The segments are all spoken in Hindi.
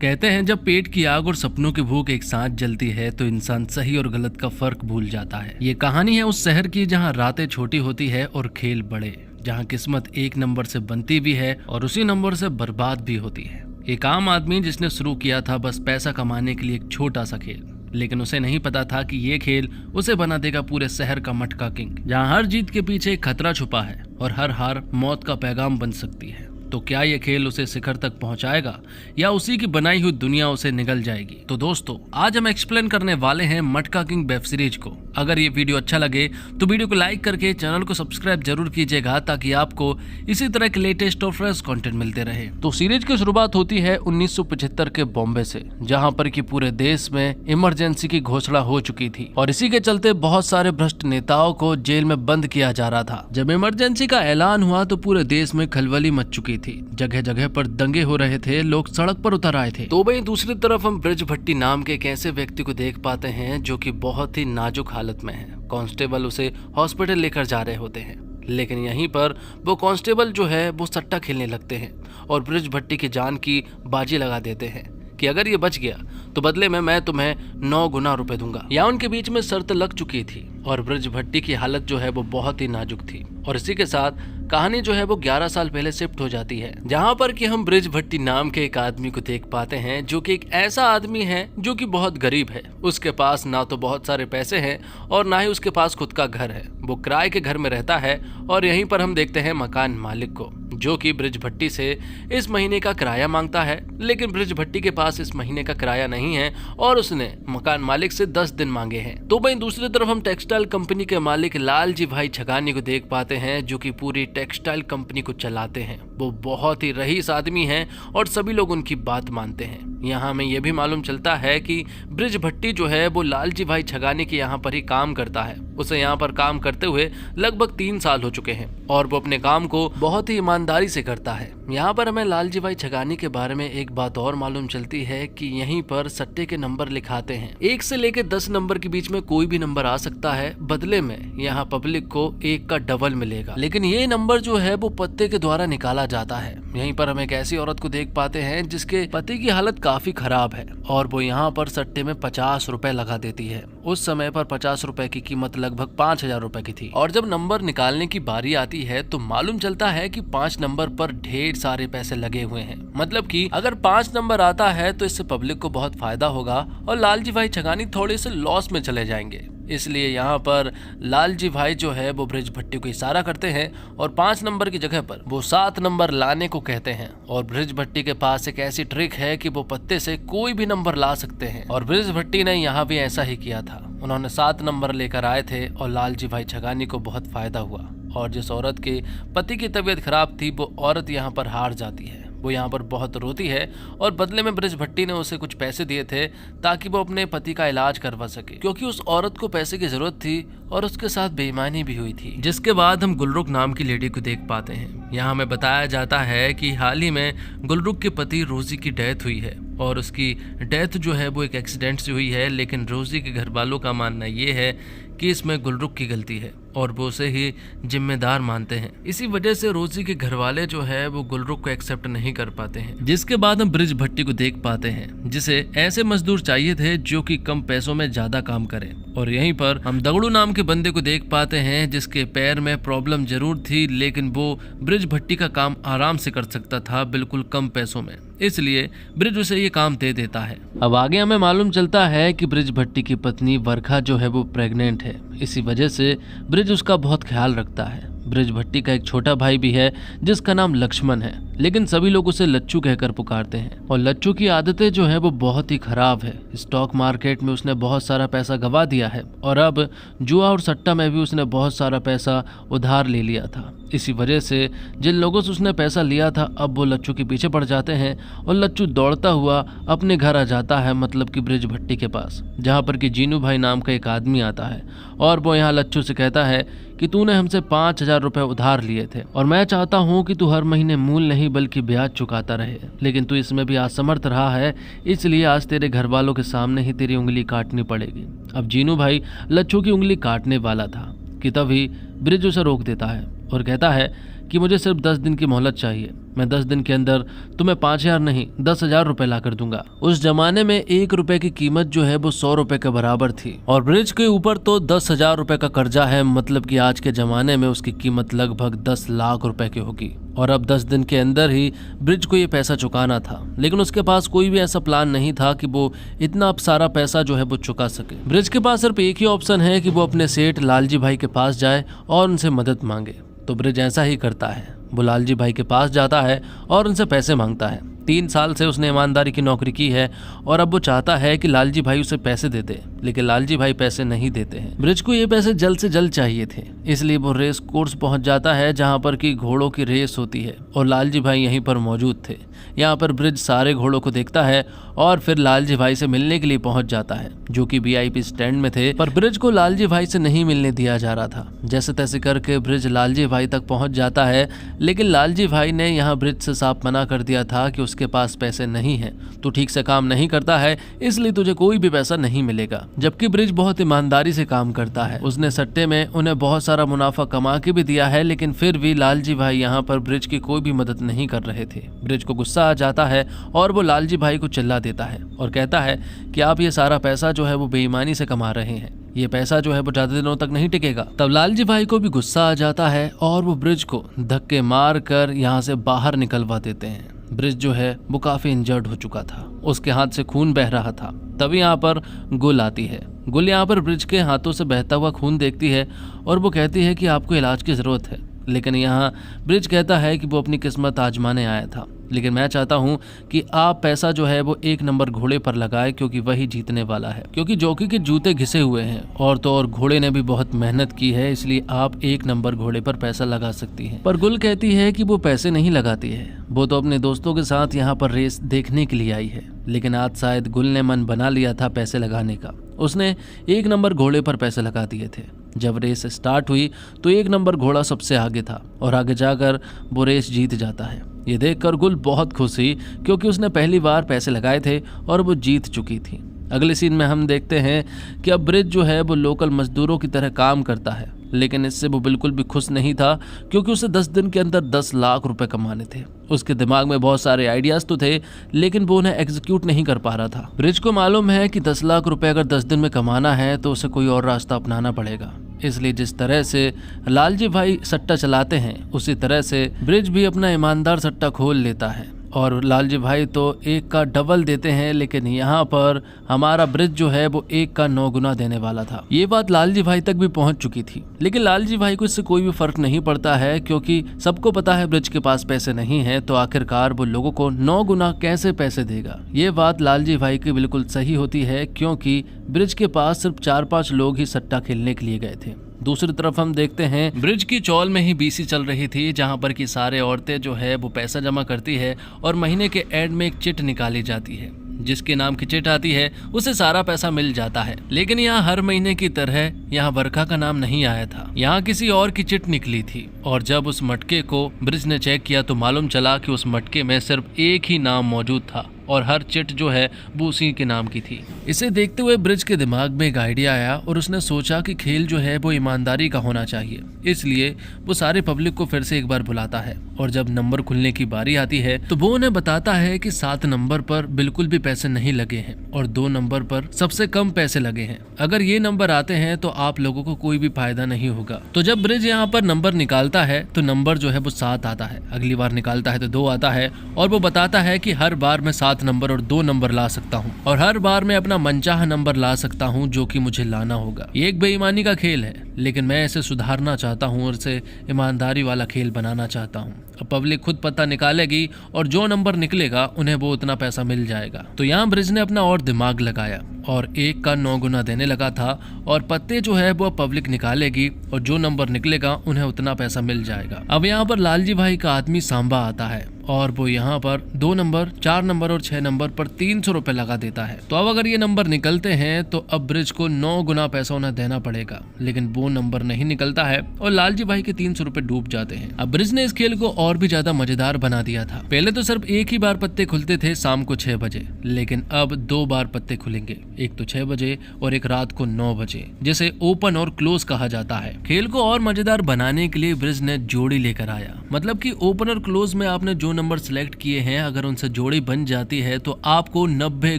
कहते हैं जब पेट की आग और सपनों की भूख एक साथ जलती है तो इंसान सही और गलत का फर्क भूल जाता है। ये कहानी है उस शहर की जहाँ रातें छोटी होती है और खेल बड़े, जहाँ किस्मत एक नंबर से बनती भी है और उसी नंबर से बर्बाद भी होती है। एक आम आदमी जिसने शुरू किया था बस पैसा कमाने के लिए एक छोटा सा खेल, लेकिन उसे नहीं पता था कि ये खेल उसे बना देगा पूरे शहर का मटका किंग, जहाँ हर जीत के पीछे एक खतरा छुपा है और हर हार मौत का पैगाम बन सकती है। तो क्या ये खेल उसे शिखर तक पहुंचाएगा या उसी की बनाई हुई दुनिया उसे निगल जाएगी? तो दोस्तों, आज हम एक्सप्लेन करने वाले हैं मटका किंग वेब सीरीज को। अगर ये वीडियो अच्छा लगे तो वीडियो को लाइक करके चैनल को सब्सक्राइब जरूर कीजिएगा ताकि आपको इसी तरह के लेटेस्ट और फ्रेश कंटेंट मिलते रहे। तो सीरीज की शुरुआत होती है 1975 के बॉम्बे से, जहाँ पर कि पूरे देश में इमरजेंसी की घोषणा हो चुकी थी और इसी के चलते बहुत सारे भ्रष्ट नेताओं को जेल में बंद किया जा रहा था। जब इमरजेंसी का ऐलान हुआ तो पूरे देश में खलबली मच चुकी थी, जगह जगह पर दंगे हो रहे थे, लोग सड़क पर उतर आए थे। तो वहीं दूसरी तरफ हम ब्रिज भट्टी नाम के एक ऐसे व्यक्ति को देख पाते हैं जो कि बहुत ही नाजुक हालत में है। कांस्टेबल उसे हॉस्पिटल लेकर जा रहे होते हैं, लेकिन यहीं पर वो कांस्टेबल जो है वो सट्टा खेलने लगते हैं और ब्रिज भट्टी की जान की बाजी लगा देते हैं कि अगर ये बच गया तो बदले में मैं तुम्हें 9 गुना रुपए दूंगा। यहाँ उनके बीच में शर्त लग चुकी थी और ब्रिज भट्टी की हालत जो है वो बहुत ही नाजुक थी और इसी के साथ कहानी जो है वो 11 साल पहले शिफ्ट हो जाती है, जहाँ पर कि हम ब्रिज भट्टी नाम के एक आदमी को देख पाते हैं जो कि एक ऐसा आदमी है जो कि बहुत गरीब है। उसके पास ना तो बहुत सारे पैसे हैं और ना ही उसके पास खुद का घर है। वो किराए के घर में रहता है और यहीं पर हम देखते हैं मकान मालिक को, जो कि ब्रिज भट्टी से इस महीने का किराया मांगता है, लेकिन ब्रिज भट्टी के पास इस महीने का किराया नहीं है और उसने मकान मालिक से 10 दिन मांगे हैं। तो वहीं दूसरी तरफ हम टेक्सटाइल कंपनी के मालिक लालजी भाई छगानी को देख पाते हैं जो कि पूरी टेक्सटाइल कंपनी को चलाते हैं। वो बहुत ही रईस आदमी हैं और सभी लोग उनकी बात मानते हैं। यहाँ हमें यह भी मालूम चलता है कि ब्रिज भट्टी जो है वो लालजी भाई छगानी के यहाँ पर ही काम करता है। उसे यहाँ पर काम करते हुए लगभग 3 साल हो चुके हैं और वो अपने काम को बहुत ही ईमानदारी से करता है। यहाँ पर हमें लालजी भाई छगानी के बारे में एक बात और मालूम चलती है कि यहीं पर सट्टे के नंबर लिखाते हैं। 1 से लेकर 10 नंबर के बीच में कोई भी नंबर आ सकता है, बदले में यहाँ पब्लिक को 1 का डबल मिलेगा, लेकिन ये नंबर जो है वो पत्ते के द्वारा निकाला जाता है। यहीं पर हम एक ऐसी औरत को देख पाते हैं जिसके पति की हालत काफी खराब है और वो यहाँ पर सट्टे में 50 रुपए लगा देती है। उस समय पर 50 रुपए की कीमत लगभग 5000 रुपए की थी और जब नंबर निकालने की बारी आती है तो मालूम चलता है कि 5 नंबर पर ढेर सारे पैसे लगे हुए हैं। मतलब कि अगर 5 नंबर आता है तो इससे पब्लिक को बहुत फायदा होगा और लालजी भाई छगानी थोड़े से लॉस में चले जाएंगे। इसलिए यहाँ पर लालजी भाई जो है वो ब्रिज भट्टी को इशारा करते हैं और 5 नंबर की जगह पर वो 7 नंबर लाने को कहते हैं। और ब्रिज भट्टी के पास एक ऐसी ट्रिक है कि वो पत्ते से कोई भी नंबर ला सकते हैं और ब्रिज भट्टी ने यहाँ भी ऐसा ही किया था। उन्होंने 7 नंबर लेकर आए थे और लालजी भाई छगानी को बहुत फायदा हुआ और जिस औरत के पति की तबीयत खराब थी वो औरत यहाँ पर हार जाती है। वो यहाँ पर बहुत रोती है और बदले में ब्रिज भट्टी ने उसे कुछ पैसे दिए थे ताकि वो अपने पति का इलाज करवा सके, क्योंकि उस औरत को पैसे की जरूरत थी और उसके साथ बेईमानी भी हुई थी। जिसके बाद हम गुलरुख नाम की लेडी को देख पाते हैं। यहाँ हमें बताया जाता है कि हाल ही में गुलरुख के पति रोजी की डेथ हुई है और उसकी डेथ जो है वो एक एक्सीडेंट से हुई है, लेकिन रोजी के घर वालों का मानना ये है कि इसमें गुलरुख की गलती है और वो उसे ही जिम्मेदार मानते हैं। इसी वजह से रोजी के घर वाले जो है वो गुलरुख को एक्सेप्ट नहीं कर पाते हैं। जिसके बाद हम ब्रिज भट्टी को देख पाते हैं जिसे ऐसे मजदूर चाहिए थे जो कि कम पैसों में ज्यादा काम करें और यहीं पर हम दगड़ू नाम के बंदे को देख पाते हैं जिसके पैर में प्रॉब्लम जरूर थी, लेकिन वो ब्रिज भट्टी का काम आराम से कर सकता था बिल्कुल कम पैसों में, इसलिए ब्रिज उसे ये काम दे देता है। अब आगे हमें मालूम चलता है कि ब्रिज भट्टी की पत्नी वर्षा जो है वो प्रेग्नेंट है। इसी वजह से ब्रिज उसका बहुत ख्याल रखता है। ब्रिज भट्टी का एक छोटा भाई भी है जिसका नाम लक्ष्मण है, लेकिन सभी लोग उसे लच्चू कहकर पुकारते हैं और लच्चू की आदतें जो है वो बहुत ही खराब है। स्टॉक मार्केट में उसने बहुत सारा पैसा गवा दिया है और अब जुआ और सट्टा में भी उसने बहुत सारा पैसा उधार ले लिया था। इसी वजह से जिन लोगों से उसने पैसा लिया था अब वो लच्चू के पीछे पड़ जाते हैं और लच्चू दौड़ता हुआ अपने घर आ जाता है, मतलब कि ब्रिज भट्टी के पास, जहाँ पर कि जीनू भाई नाम का एक आदमी आता है और वो यहाँ लच्चू से कहता है कि तूने हमसे 5000 रुपए उधार लिए थे और मैं चाहता हूँ कि तू हर महीने मूल नहीं बल्कि ब्याज चुकाता रहे, लेकिन तू इसमें भी असमर्थ रहा है, इसलिए आज तेरे घर वालों के सामने ही तेरी उंगली काटनी पड़ेगी। अब जीनू भाई लच्चू की उंगली काटने वाला था कि तभी ब्रिज उसे रोक देता है और कहता है कि मुझे सिर्फ 10 दिन की मोहलत चाहिए, मैं 10 दिन के अंदर तुम्हें 5,000 नहीं 10,000 रुपए ला कर दूंगा। उस जमाने में 1 रुपए की कीमत जो है वो 100 रुपए के बराबर थी और ब्रिज के ऊपर तो 10,000 रुपए का कर्जा है, मतलब कि आज के जमाने में उसकी कीमत लगभग 10 लाख रुपए की होगी। और अब 10 दिन के अंदर ही ब्रिज को ये पैसा चुकाना था, लेकिन उसके पास कोई भी ऐसा प्लान नहीं था कि वो इतना सारा पैसा जो है वो चुका सके। ब्रिज के पास सिर्फ एक ही ऑप्शन है कि वो अपने सेठ लालजी भाई के पास जाए और उनसे मदद मांगे। तो ब्रिज ऐसा ही करता है, वो लालजी भाई के पास जाता है और उनसे पैसे मांगता है। 3 साल से उसने ईमानदारी की नौकरी की है और अब वो चाहता है कि लालजी भाई उसे पैसे देते, लेकिन लालजी भाई पैसे नहीं देते हैं। ब्रिज को ये पैसे जल्द से जल्द चाहिए थे, इसलिए वो रेस कोर्स पहुंच जाता है जहां पर की घोड़ों की रेस होती है और लालजी भाई यहीं पर मौजूद थे। यहाँ पर ब्रिज सारे घोड़ों को देखता है और फिर लालजी भाई से मिलने के लिए पहुंच जाता है, जो कि VIP स्टैंड में थे। पर ब्रिज को लालजी भाई से नहीं मिलने दिया जा रहा था। जैसे तैसे करके ब्रिज लालजी भाई तक पहुंच जाता है, लेकिन लालजी भाई ने यहाँ ब्रिज से साफ मना कर दिया था कि उसके पास पैसे नहीं है, तू ठीक से काम नहीं करता है, इसलिए तुझे कोई भी पैसा नहीं मिलेगा। जबकि ब्रिज बहुत ईमानदारी से काम करता है, उसने सट्टे में उन्हें बहुत सारा मुनाफा कमा के भी दिया है, लेकिन फिर भी लालजी भाई यहाँ पर ब्रिज की कोई भी मदद नहीं कर रहे थे। ब्रिज को गुस्सा आ जाता है और वो लालजी भाई को चिल्ला देता है और कहता है कि आप ये सारा पैसा जो है वो बेईमानी से कमा रहे हैं, ये पैसा जो है वो ज्यादा दिनों तक नहीं टिकेगा। तब लालजी भाई को भी गुस्सा आ जाता है और वो ब्रिज को धक्के मार कर यहाँ से बाहर निकलवा देते हैं। ब्रिज जो है वो काफी इंजर्ड हो चुका था, उसके हाथ से खून बह रहा था। तभी यहाँ पर गुल आती है। गुल यहाँ पर ब्रिज के हाथों से बहता हुआ खून देखती है और वो कहती है कि आपको इलाज की जरूरत है, लेकिन यहाँ ब्रिज कहता है कि वो अपनी किस्मत आजमाने आया था, लेकिन मैं चाहता हूँ कि आप पैसा जो है वो 1 नंबर घोड़े पर लगाए, क्योंकि वही जीतने वाला है। क्योंकि जॉकी के जूते घिसे हुए हैं और तो और घोड़े ने भी बहुत मेहनत की है, इसलिए आप 1 नंबर घोड़े पर पैसा लगा सकती हैं। पर गुल कहती है कि वो पैसे नहीं लगाती है, वो तो अपने दोस्तों के साथ यहाँ पर रेस देखने के लिए आई है। लेकिन आज शायद गुल ने मन बना लिया था पैसे लगाने का। उसने 1 नंबर घोड़े पर पैसे लगा दिए थे। जब रेस स्टार्ट हुई तो 1 नंबर घोड़ा सबसे आगे था और आगे जाकर वो रेस जीत जाता है। ये देखकर गुल बहुत खुश हुई, क्योंकि उसने पहली बार पैसे लगाए थे और वो जीत चुकी थी। अगले सीन में हम देखते हैं कि अब ब्रिज जो है वो लोकल मजदूरों की तरह काम करता है, लेकिन इससे वो बिल्कुल भी खुश नहीं था, क्योंकि उसे 10 दिन के अंदर 10 लाख रुपए कमाने थे। उसके दिमाग में बहुत सारे आइडियाज तो थे, लेकिन वो उन्हें एग्जीक्यूट नहीं कर पा रहा था। ब्रिज को मालूम है कि 10 लाख रुपए अगर 10 दिन में कमाना है तो उसे कोई और रास्ता अपनाना पड़ेगा। इसलिए जिस तरह से लालजी भाई सट्टा चलाते हैं, उसी तरह से ब्रिज भी अपना ईमानदार सट्टा खोल लेता है और लालजी भाई तो 1 का डबल देते हैं, लेकिन यहाँ पर हमारा ब्रिज जो है वो 1 का 9 गुना देने वाला था। ये बात लालजी भाई तक भी पहुंच चुकी थी, लेकिन लालजी भाई को इससे कोई भी फर्क नहीं पड़ता है, क्योंकि सबको पता है ब्रिज के पास पैसे नहीं है, तो आखिरकार वो लोगों को 9 गुना कैसे पैसे देगा। ये बात लालजी भाई की बिल्कुल सही होती है, क्योंकि ब्रिज के पास सिर्फ 4-5 लोग ही सट्टा खेलने के लिए गए थे। दूसरी तरफ हम देखते हैं ब्रिज की चौल में ही BC चल रही थी, जहां पर की सारे औरतें जो है वो पैसा जमा करती है और महीने के एंड में एक चिट निकाली जाती है। जिसके नाम की चिट आती है उसे सारा पैसा मिल जाता है। लेकिन यहाँ हर महीने की तरह यहाँ वर्षा का नाम नहीं आया था, यहाँ किसी और की चिट निकली थी। और जब उस मटके को ब्रिज ने चेक किया तो मालूम चला कि उस मटके में सिर्फ एक ही नाम मौजूद था और हर चिट जो है वो उसी के नाम की थी। इसे देखते हुए ब्रिज के दिमाग में एक आइडिया आया और उसने सोचा कि खेल जो है वो ईमानदारी का होना चाहिए। इसलिए वो सारे पब्लिक को फिर से एक बार बुलाता है और जब नंबर खुलने की बारी आती है तो वो उन्हें बताता है कि 7 नंबर पर बिल्कुल भी पैसे नहीं लगे हैं और 2 नंबर पर सबसे कम पैसे लगे हैं। अगर ये नंबर आते हैं तो आप लोगों को कोई भी फायदा नहीं होगा। तो जब ब्रिज यहाँ पर नंबर निकालता है तो नंबर जो है वो 7 आता है, अगली बार निकालता है तो 2 आता है और वो बताता है कि हर बार मैं 7 नंबर और 2 नंबर ला सकता हूँ और हर बार मैं अपना मनचाहा नंबर ला सकता हूँ जो कि मुझे लाना होगा। ये एक बेईमानी का खेल है, लेकिन मैं इसे सुधारना चाहता हूँ और इसे ईमानदारी वाला खेल बनाना चाहता हूँ। अब पब्लिक खुद पता निकालेगी और जो नंबर निकलेगा उन्हें वो उतना पैसा मिल जाएगा। तो यहाँ ब्रिज ने अपना और दिमाग लगाया और 1 का 9 गुना देने लगा था और पत्ते जो है वो पब्लिक निकालेगी और जो नंबर निकलेगा उन्हें उतना पैसा मिल जाएगा। अब यहाँ पर लालजी भाई का आदमी सांबा आता है और वो यहाँ पर 2 नंबर, 4 नंबर और 6 नंबर पर 300 रुपए लगा देता है। तो अब अगर ये नंबर निकलते हैं तो अब ब्रिज को 9 गुना पैसा उन्हें देना पड़ेगा, लेकिन वो नंबर नहीं निकलता है और लालजी भाई के 300 रुपए डूब जाते हैं। अब ब्रिज ने इस खेल को और भी ज्यादा मजेदार बना दिया था। पहले तो सिर्फ एक ही बार पत्ते खुलते थे शाम को 6 बजे, लेकिन अब 2 बार पत्ते खुलेंगे। एक तो 6 बजे और एक रात को 9 बजे, जिसे ओपन और क्लोज कहा जाता है। खेल को और मजेदार बनाने के लिए ब्रिज ने जोड़ी लेकर आया, मतलब कि ओपन और क्लोज में आपने जो नंबर सिलेक्ट किए हैं अगर उनसे जोड़ी बन जाती है तो आपको 90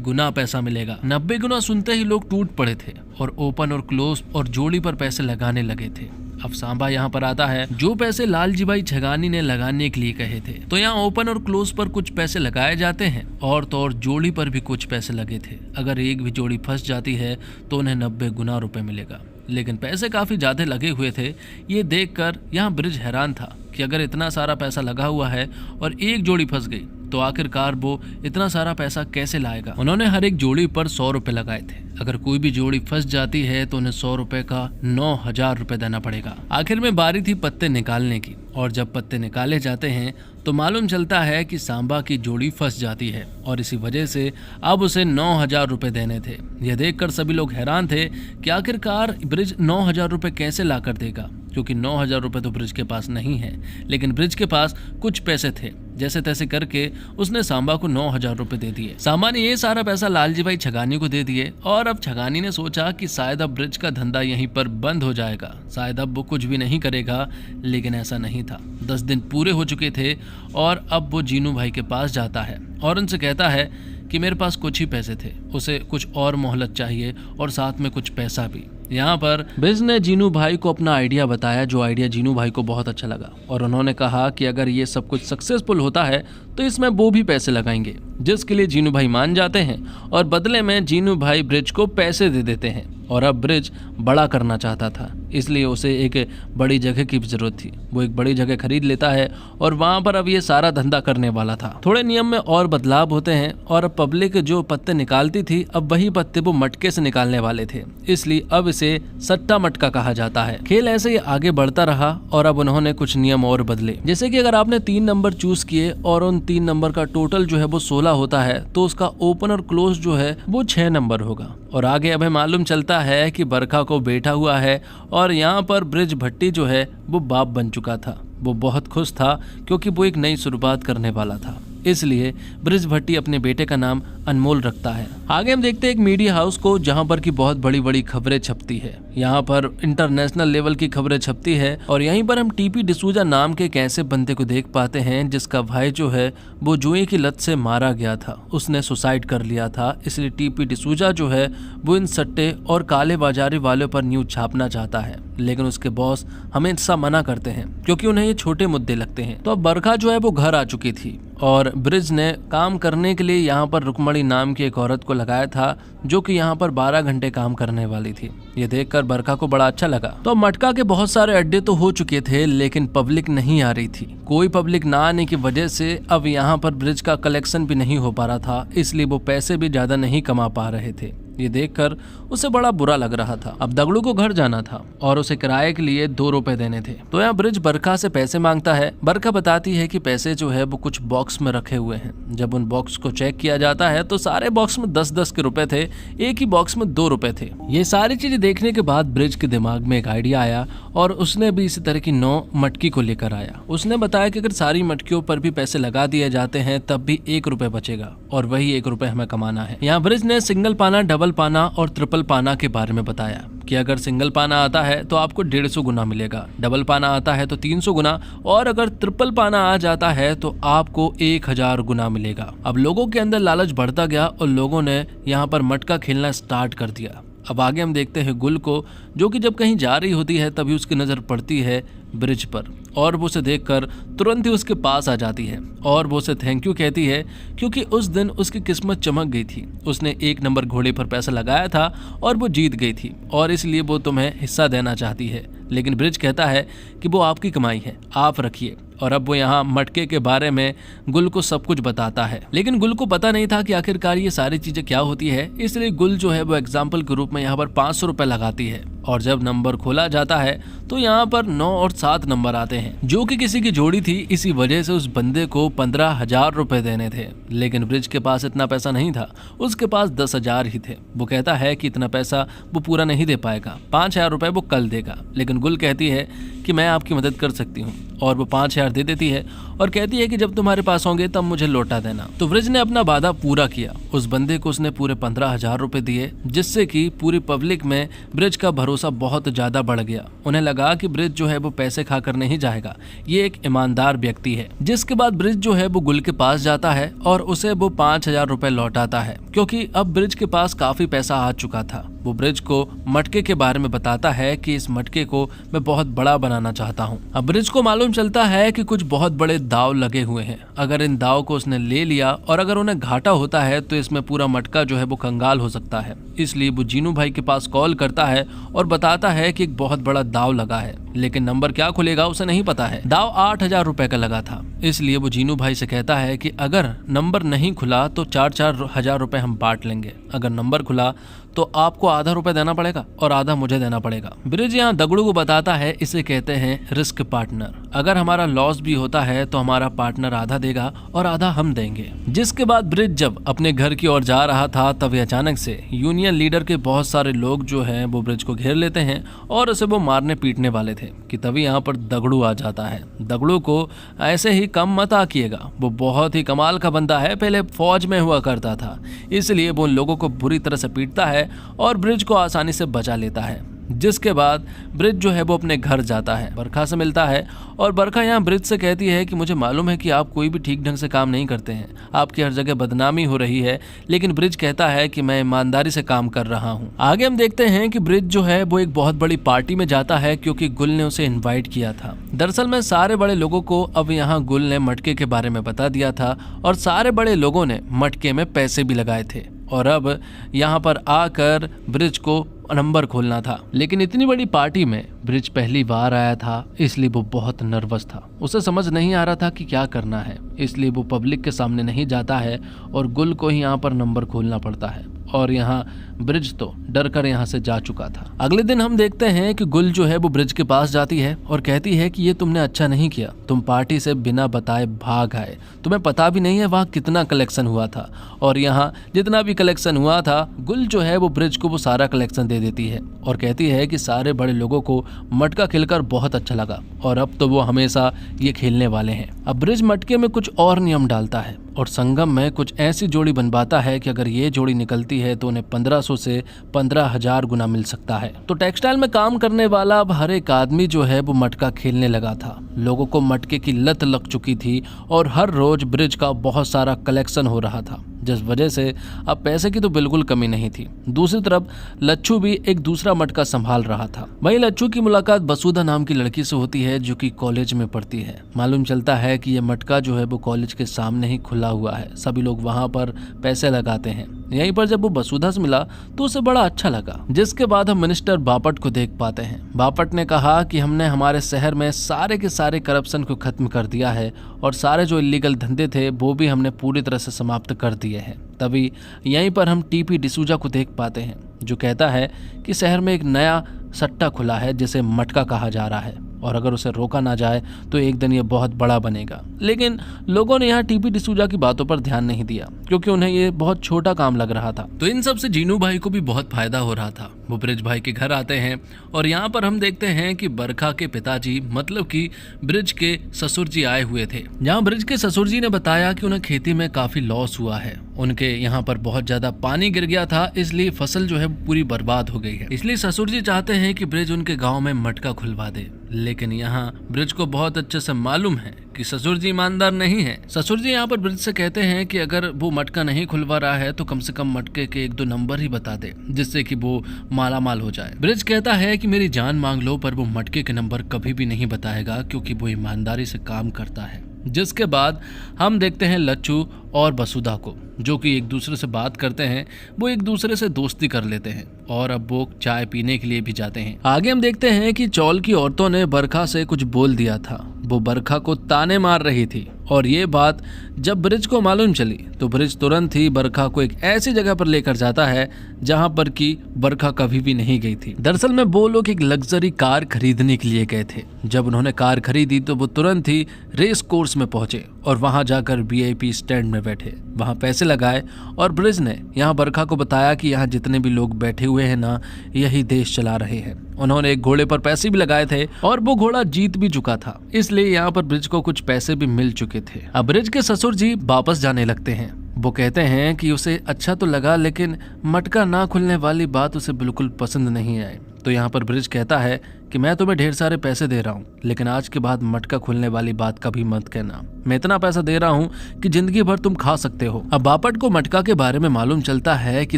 गुना पैसा मिलेगा। 90 गुना सुनते ही लोग टूट पड़े थे और ओपन और क्लोज और जोड़ी पर पैसे लगाने लगे थे। अब सांबा यहाँ पर आता है, जो पैसे लालजी भाई छगानी ने लगाने के लिए कहे थे। तो यहाँ ओपन और क्लोज पर कुछ पैसे लगाए जाते हैं और तो और जोड़ी पर भी कुछ पैसे लगे थे। अगर एक भी जोड़ी फंस जाती है तो उन्हें 90 गुना रुपए मिलेगा, लेकिन पैसे काफी ज्यादा लगे हुए थे। ये देखकर यहाँ ब्रिज हैरान था कि अगर इतना सारा पैसा लगा हुआ है और एक जोड़ी फंस गई तो आखिरकार वो इतना सारा पैसा कैसे लाएगा। उन्होंने हर एक जोड़ी पर 100 रुपए लगाए थे। अगर कोई भी जोड़ी फंस जाती है तो उन्हें 100 रुपए का 9000 रुपए देना पड़ेगा। आखिर में बारी थी पत्ते निकालने की, और जब पत्ते निकाले जाते हैं तो मालूम चलता है कि सांबा की जोड़ी फंस जाती है और इसी वजह से अब उसे 9000 रुपए देने थे। यह देखकर सभी लोग हैरान थे कि आखिरकार ब्रिज 9000 रुपए कैसे ला कर देगा, क्योंकि 9000 रुपए तो ब्रिज के पास नहीं है। लेकिन ब्रिज के पास कुछ पैसे थे। जैसे तैसे करके उसने सांबा को 9000 रुपए दे दिए। सांबा ने ये सारा पैसा लालजी भाई छगानी को दे दिए और अब छगानी ने सोचा कि शायद अब ब्रिज का धंधा यहीं पर बंद हो जाएगा, शायद अब वो कुछ भी नहीं करेगा। लेकिन ऐसा नहीं था। 10 दिन पूरे हो चुके थे और अब वो जीनू भाई के पास जाता है और उनसे कहता है कि मेरे पास कुछ ही पैसे थे, उसे कुछ और मोहलत चाहिए और साथ में कुछ पैसा भी। यहाँ पर ब्रिज ने जीनू भाई को अपना आइडिया बताया, जो आइडिया जीनू भाई को बहुत अच्छा लगा और उन्होंने कहा कि अगर ये सब कुछ सक्सेसफुल होता है तो इसमें वो भी पैसे लगाएंगे, जिसके लिए जीनू भाई मान जाते हैं और बदले में जीनू भाई ब्रिज को पैसे दे देते हैं। और अब ब्रिज बड़ा करना चाहता था, इसलिए उसे एक बड़ी जगह की जरूरत थी। वो एक बड़ी जगह खरीद लेता है और वहां पर अब ये सारा धंधा करने वाला था। थोड़े नियम में और बदलाव होते हैं और अब पब्लिक जो पत्ते निकालती थी अब वही पत्ते वो मटके से निकालने वाले थे, इसलिए अब इसे सट्टा मटका कहा जाता है। खेल ऐसे ही आगे बढ़ता रहा और अब उन्होंने कुछ नियम और बदले, जैसे कि अगर आपने 3 नंबर चूज किए और उन 3 नंबर का टोटल जो है वो 16 होता है तो उसका ओपन और क्लोज जो है वो 6 नंबर होगा। और आगे अब मालूम चलता है कि बरखा को बैठा हुआ है और यहाँ पर ब्रिज भट्टी जो है वो बाप बन चुका था। वो बहुत खुश था क्योंकि वो एक नई शुरुआत करने वाला था, इसलिए ब्रिज भट्टी अपने बेटे का नाम अनमोल रखता है। आगे हम देखते हैं एक मीडिया हाउस को जहां पर की बहुत बड़ी बड़ी खबरें छपती है। यहाँ पर इंटरनेशनल लेवल की खबरें छपती है और यहीं पर हम टीपी डिसूजा नाम के एक ऐसे बंदे को देख पाते हैं जिसका भाई जो है वो जुए की लत से मारा गया था, उसने सुसाइड कर लिया था। इसलिए टीपी डिसूजा जो है वो इन सट्टे और काले बाजारी वालों पर न्यूज छापना चाहता है, लेकिन उसके बॉस हमेशा मना करते हैं क्योंकि उन्हें ये छोटे मुद्दे लगते हैं। तो अब बरखा जो है वो घर आ चुकी थी और ब्रिज ने काम करने के लिए यहाँ पर रुकमणी नाम की एक औरत को लगाया था जो कि यहाँ पर 12 घंटे काम करने वाली थी। ये देखकर बरखा को बड़ा अच्छा लगा। तो मटका के बहुत सारे अड्डे तो हो चुके थे लेकिन पब्लिक नहीं आ रही थी। कोई पब्लिक ना आने की वजह से अब यहाँ पर ब्रिज का कलेक्शन भी नहीं हो पा रहा था, इसलिए वो पैसे भी ज्यादा नहीं कमा पा रहे थे। ये देखकर उसे बड़ा बुरा लग रहा था। अब दगड़ू को घर जाना था और उसे किराए के लिए 2 रुपए देने थे। तो यहाँ ब्रिज बरखा से पैसे मांगता है। बरखा बताती है कि पैसे जो है वो कुछ बॉक्स में रखे हुए हैं। जब उन बॉक्स को चेक किया जाता है तो सारे बॉक्स में 10-10 के रुपए थे, एक ही बॉक्स में 2 रुपए थे। ये सारी चीजें देखने के बाद ब्रिज के दिमाग में एक आइडिया आया और उसने भी इसी तरह की 9 मटकी को लेकर आया। उसने बताया कि अगर सारी मटकियों पर भी पैसे लगा दिए जाते हैं तब भी 1 रुपए बचेगा और वही 1 रुपए हमें कमाना है। यहाँ ब्रिज ने सिंगल पाना, डबल पाना और ट्रिपल पाना के बारे में बताया कि अगर सिंगल पाना आता है तो आपको 150 गुना मिलेगा, डबल पाना आता है तो 300 गुना और अगर ट्रिपल पाना आ जाता है तो आपको 1000 गुना मिलेगा। अब लोगों के अंदर लालच बढ़ता गया और लोगों ने यहाँ पर मटका खेलना स्टार्ट कर दिया। अब आगे हम देखते हैं गुल को, जो कि जब कहीं जा रही होती है तभी उसकी नज़र पड़ती है ब्रिज पर और वो उसे देखकर तुरंत ही उसके पास आ जाती है और वो उसे थैंक यू कहती है क्योंकि उस दिन उसकी किस्मत चमक गई थी। उसने 1 नंबर घोड़े पर पैसा लगाया था और वो जीत गई थी और इसलिए वो तुम्हें हिस्सा देना चाहती है। लेकिन ब्रिज कहता है कि वो आपकी कमाई है, आप रखिए। और अब वो यहाँ मटके के बारे में गुल को सब कुछ बताता है, लेकिन गुल को पता नहीं था कि आखिरकार ये सारी चीजें क्या होती है। इसलिए गुल जो है वो एग्जाम्पल के रूप में यहाँ पर 500 रुपए लगाती है और जब नंबर खोला जाता है तो यहाँ पर 9 और 7 नंबर आते हैं जो कि किसी की जोड़ी थी। इसी वजह से उस बंदे को 15,000 रुपए देने थे, लेकिन ब्रिज के पास इतना पैसा नहीं था, उसके पास 10,000 ही थे। वो कहता है कि इतना पैसा वो पूरा नहीं दे पाएगा, 5,000 रुपए वो कल देगा। लेकिन गुल कहती है कि मैं आपकी मदद कर सकती हूँ और वो 5,000 10,000 दे देती है और कहती है कि जब तुम्हारे पास होंगे तब मुझे लौटा देना। तो ब्रिज ने अपना वादा पूरा किया। उस बंदे को उसने पूरे 15,000 रुपए दिए, जिससे कि पूरी पब्लिक में ब्रिज का भरोसा बहुत ज्यादा बढ़ गया। उन्हें लगा कि ब्रिज जो है वो पैसे खाकर नहीं जाएगा, ये एक ईमानदार व्यक्ति है। जिसके बाद ब्रिज जो है वो गुल के पास जाता है और उसे वो 5,000 रुपए लौटाता है, क्योंकि अब ब्रिज के पास काफी पैसा आ चुका था। वो ब्रिज को मटके के बारे में बताता है कि इस मटके को मैं बहुत बड़ा बनाना चाहता हूँ। अब ब्रिज को मालूम चलता है कि कुछ बहुत बड़े दाव लगे हुए हैं। अगर इन दाव को उसने ले लिया और अगर उन्हें घाटा होता है तो इसमें पूरा मटका जो है वो कंगाल हो सकता है। इसलिए वो जीनू भाई के पास कॉल करता है और बताता है कि एक बहुत बड़ा दाव लगा है, लेकिन नंबर क्या खुलेगा उसे नहीं पता है। दाव 8,000 रुपए का लगा था, इसलिए वो जीनू भाई से कहता है कि अगर नंबर नहीं खुला तो 4-4 हजार रुपए हम बांट लेंगे। अगर नंबर खुला तो आपको आधा रुपए देना पड़ेगा और आधा मुझे देना पड़ेगा। ब्रिज यहाँ दगड़ू को बताता है, इसे कहते हैं रिस्क पार्टनर। अगर हमारा लॉस भी होता है तो हमारा पार्टनर आधा देगा और आधा हम देंगे। जिसके बाद ब्रिज जब अपने घर की ओर जा रहा था तभी अचानक से यूनियन लीडर के बहुत सारे लोग जो हैं वो ब्रिज को घेर लेते हैं और उसे वो मारने पीटने वाले थे कि तभी यहाँ पर दगड़ू आ जाता है। दगड़ू को ऐसे ही कम मत आकिएगा, वो बहुत ही कमाल का बंदा है, पहले फौज में हुआ करता था, इसलिए वो उन लोगों को बुरी तरह से पीटता है और ब्रिज को आसानी से बचा लेता है। जिसके बाद ब्रिज जो है वो अपने घर जाता है, बरखा से मिलता है और बरखा यहाँ ब्रिज से कहती है कि मुझे मालूम है कि आप कोई भी ठीक ढंग से काम नहीं करते हैं, आपकी हर जगह बदनामी हो रही है, लेकिन ब्रिज कहता है कि मैं ईमानदारी से काम कर रहा हूँ। आगे हम देखते हैं कि ब्रिज जो है वो एक बहुत बड़ी पार्टी में जाता है क्योंकि गुल ने उसे इन्वाइट किया था। दरअसल में सारे बड़े लोगों को अब यहाँ गुल ने मटके के बारे में बता दिया था और सारे बड़े लोगों ने मटके में पैसे भी लगाए थे और अब यहाँ पर आकर ब्रिज को नंबर खोलना था। लेकिन इतनी बड़ी पार्टी में ब्रिज पहली बार आया था, इसलिए वो बहुत नर्वस था। उसे समझ नहीं आ रहा था कि क्या करना है, इसलिए वो पब्लिक के सामने नहीं जाता है और गुल को ही यहाँ पर नंबर खोलना पड़ता है और यहाँ ब्रिज तो डर कर यहाँ से जा चुका था। अगले दिन हम देखते हैं कि गुल जो है वो ब्रिज के पास जाती है और कहती है कि ये तुमने अच्छा नहीं किया, तुम पार्टी से बिना बताए भाग आए, तुम्हें पता भी नहीं है वहाँ कितना कलेक्शन हुआ था। और यहाँ जितना भी कलेक्शन हुआ था गुल जो है वो ब्रिज को वो सारा कलेक्शन दे देती है और कहती है कि सारे बड़े लोगों को मटका खेलकर बहुत अच्छा लगा और अब तो वो हमेशा ये खेलने वाले हैं। अब ब्रिज मटके में कुछ और नियम डालता है और संगम में कुछ ऐसी जोड़ी बनवाता है कि अगर ये जोड़ी निकलती है तो उन्हें 1500 से 15,000 गुना मिल सकता है। तो टेक्सटाइल में काम करने वाला अब हर एक आदमी जो है वो मटका खेलने लगा था। लोगों को मटके की लत लग चुकी थी और हर रोज ब्रिज का बहुत सारा कलेक्शन हो रहा था, जिस वजह से अब पैसे की तो बिल्कुल कमी नहीं थी। दूसरी तरफ लच्छू भी एक दूसरा मटका संभाल रहा था। वहीं लच्छू की मुलाकात बसूधा नाम की लड़की से होती है जो कि कॉलेज में पढ़ती है। मालूम चलता है कि यह मटका जो है वो कॉलेज के सामने ही खुला हुआ है, सभी लोग वहां पर पैसे लगाते हैं। यहीं पर जब वो बसूधा से मिला तो उसे बड़ा अच्छा लगा। जिसके बाद हम मिनिस्टर बापट को देख पाते हैं। बापट ने कहा कि हमने हमारे शहर में सारे के सारे करप्शन को खत्म कर दिया है और सारे जो इलीगल धंधे थे वो भी हमने पूरी तरह से समाप्त कर दिए हैं। तभी यहीं पर हम टीपी डिसूजा को देख पाते हैं जो कहता है कि शहर में एक नया सट्टा खुला है जिसे मटका कहा जा रहा है और अगर उसे रोका ना जाए तो एक दिन ये बहुत बड़ा बनेगा। लेकिन लोगों ने यहाँ टीपी डिसूजा की बातों पर ध्यान नहीं दिया क्योंकि उन्हें ये बहुत छोटा काम लग रहा था। तो इन सब से जीनू भाई को भी बहुत फायदा हो रहा था। वो ब्रिज भाई के घर आते हैं और यहाँ पर हम देखते हैं कि बरखा के पिताजी मतलब कि ब्रिज के ससुर जी आए हुए थे। जहाँ ब्रिज के ससुर जी ने बताया कि उन्हें खेती में काफी लॉस हुआ है, उनके यहाँ पर बहुत ज्यादा पानी गिर गया था, इसलिए फसल जो है पूरी बर्बाद हो गई है। इसलिए ससुर जी चाहते हैं कि ब्रिज उनके गाँव में मटका खुलवा दे। लेकिन यहाँ ब्रिज को बहुत अच्छे से मालूम है कि ससुर जी ईमानदार नहीं है। ससुर जी यहाँ पर ब्रिज से कहते हैं कि अगर वो मटका नहीं खुलवा रहा है तो कम से कम मटके के 1-2 नंबर ही बता दे जिससे कि वो माला माल हो जाए। ब्रिज कहता है कि मेरी जान मांग लो पर वो मटके के नंबर कभी भी नहीं बताएगा क्योंकि वो ईमानदारी से काम करता है। जिसके बाद हम देखते हैं लच्छू और बसूधा को जो कि एक दूसरे से बात करते हैं। वो एक दूसरे से दोस्ती कर लेते हैं और अब वो चाय पीने के लिए भी जाते हैं। आगे हम देखते हैं कि चौल की औरतों ने बरखा से कुछ बोल दिया था। वो बरखा को ताने मार रही थी और ये बात जब ब्रिज को मालूम चली तो ब्रिज तुरंत ही बरखा को एक ऐसी जगह पर लेकर जाता है जहां पर की बरखा कभी भी नहीं गई थी। दरअसल में वो लोग एक लग्जरी कार खरीदने के लिए गए थे। जब उन्होंने कार खरीदी तो वो तुरंत ही रेस कोर्स में पहुंचे और वहां जाकर VIP स्टैंड में बैठे, वहां पैसे लगाए और ब्रिज ने यहाँ बरखा को बताया कि यहाँ जितने भी लोग बैठे हुए हैं ना, यही देश चला रहे हैं। उन्होंने एक घोड़े पर पैसे भी लगाए थे और वो घोड़ा जीत भी चुका था, इसलिए यहाँ पर ब्रिज को कुछ पैसे भी मिल चुके थे। अब ब्रिज के ससुर जी वापस जाने लगते हैं। वो कहते हैं कि उसे अच्छा तो लगा, लेकिन मटका ना खुलने वाली बात उसे बिल्कुल पसंद नहीं आई। तो यहाँ पर ब्रिज कहता है कि मैं तुम्हें ढेर सारे पैसे दे रहा हूँ, लेकिन आज के बाद मटका खुलने वाली बात कभी मत कहना। मैं इतना पैसा दे रहा हूँ कि जिंदगी भर तुम खा सकते हो। अब बापट को मटका के बारे में मालूम चलता है कि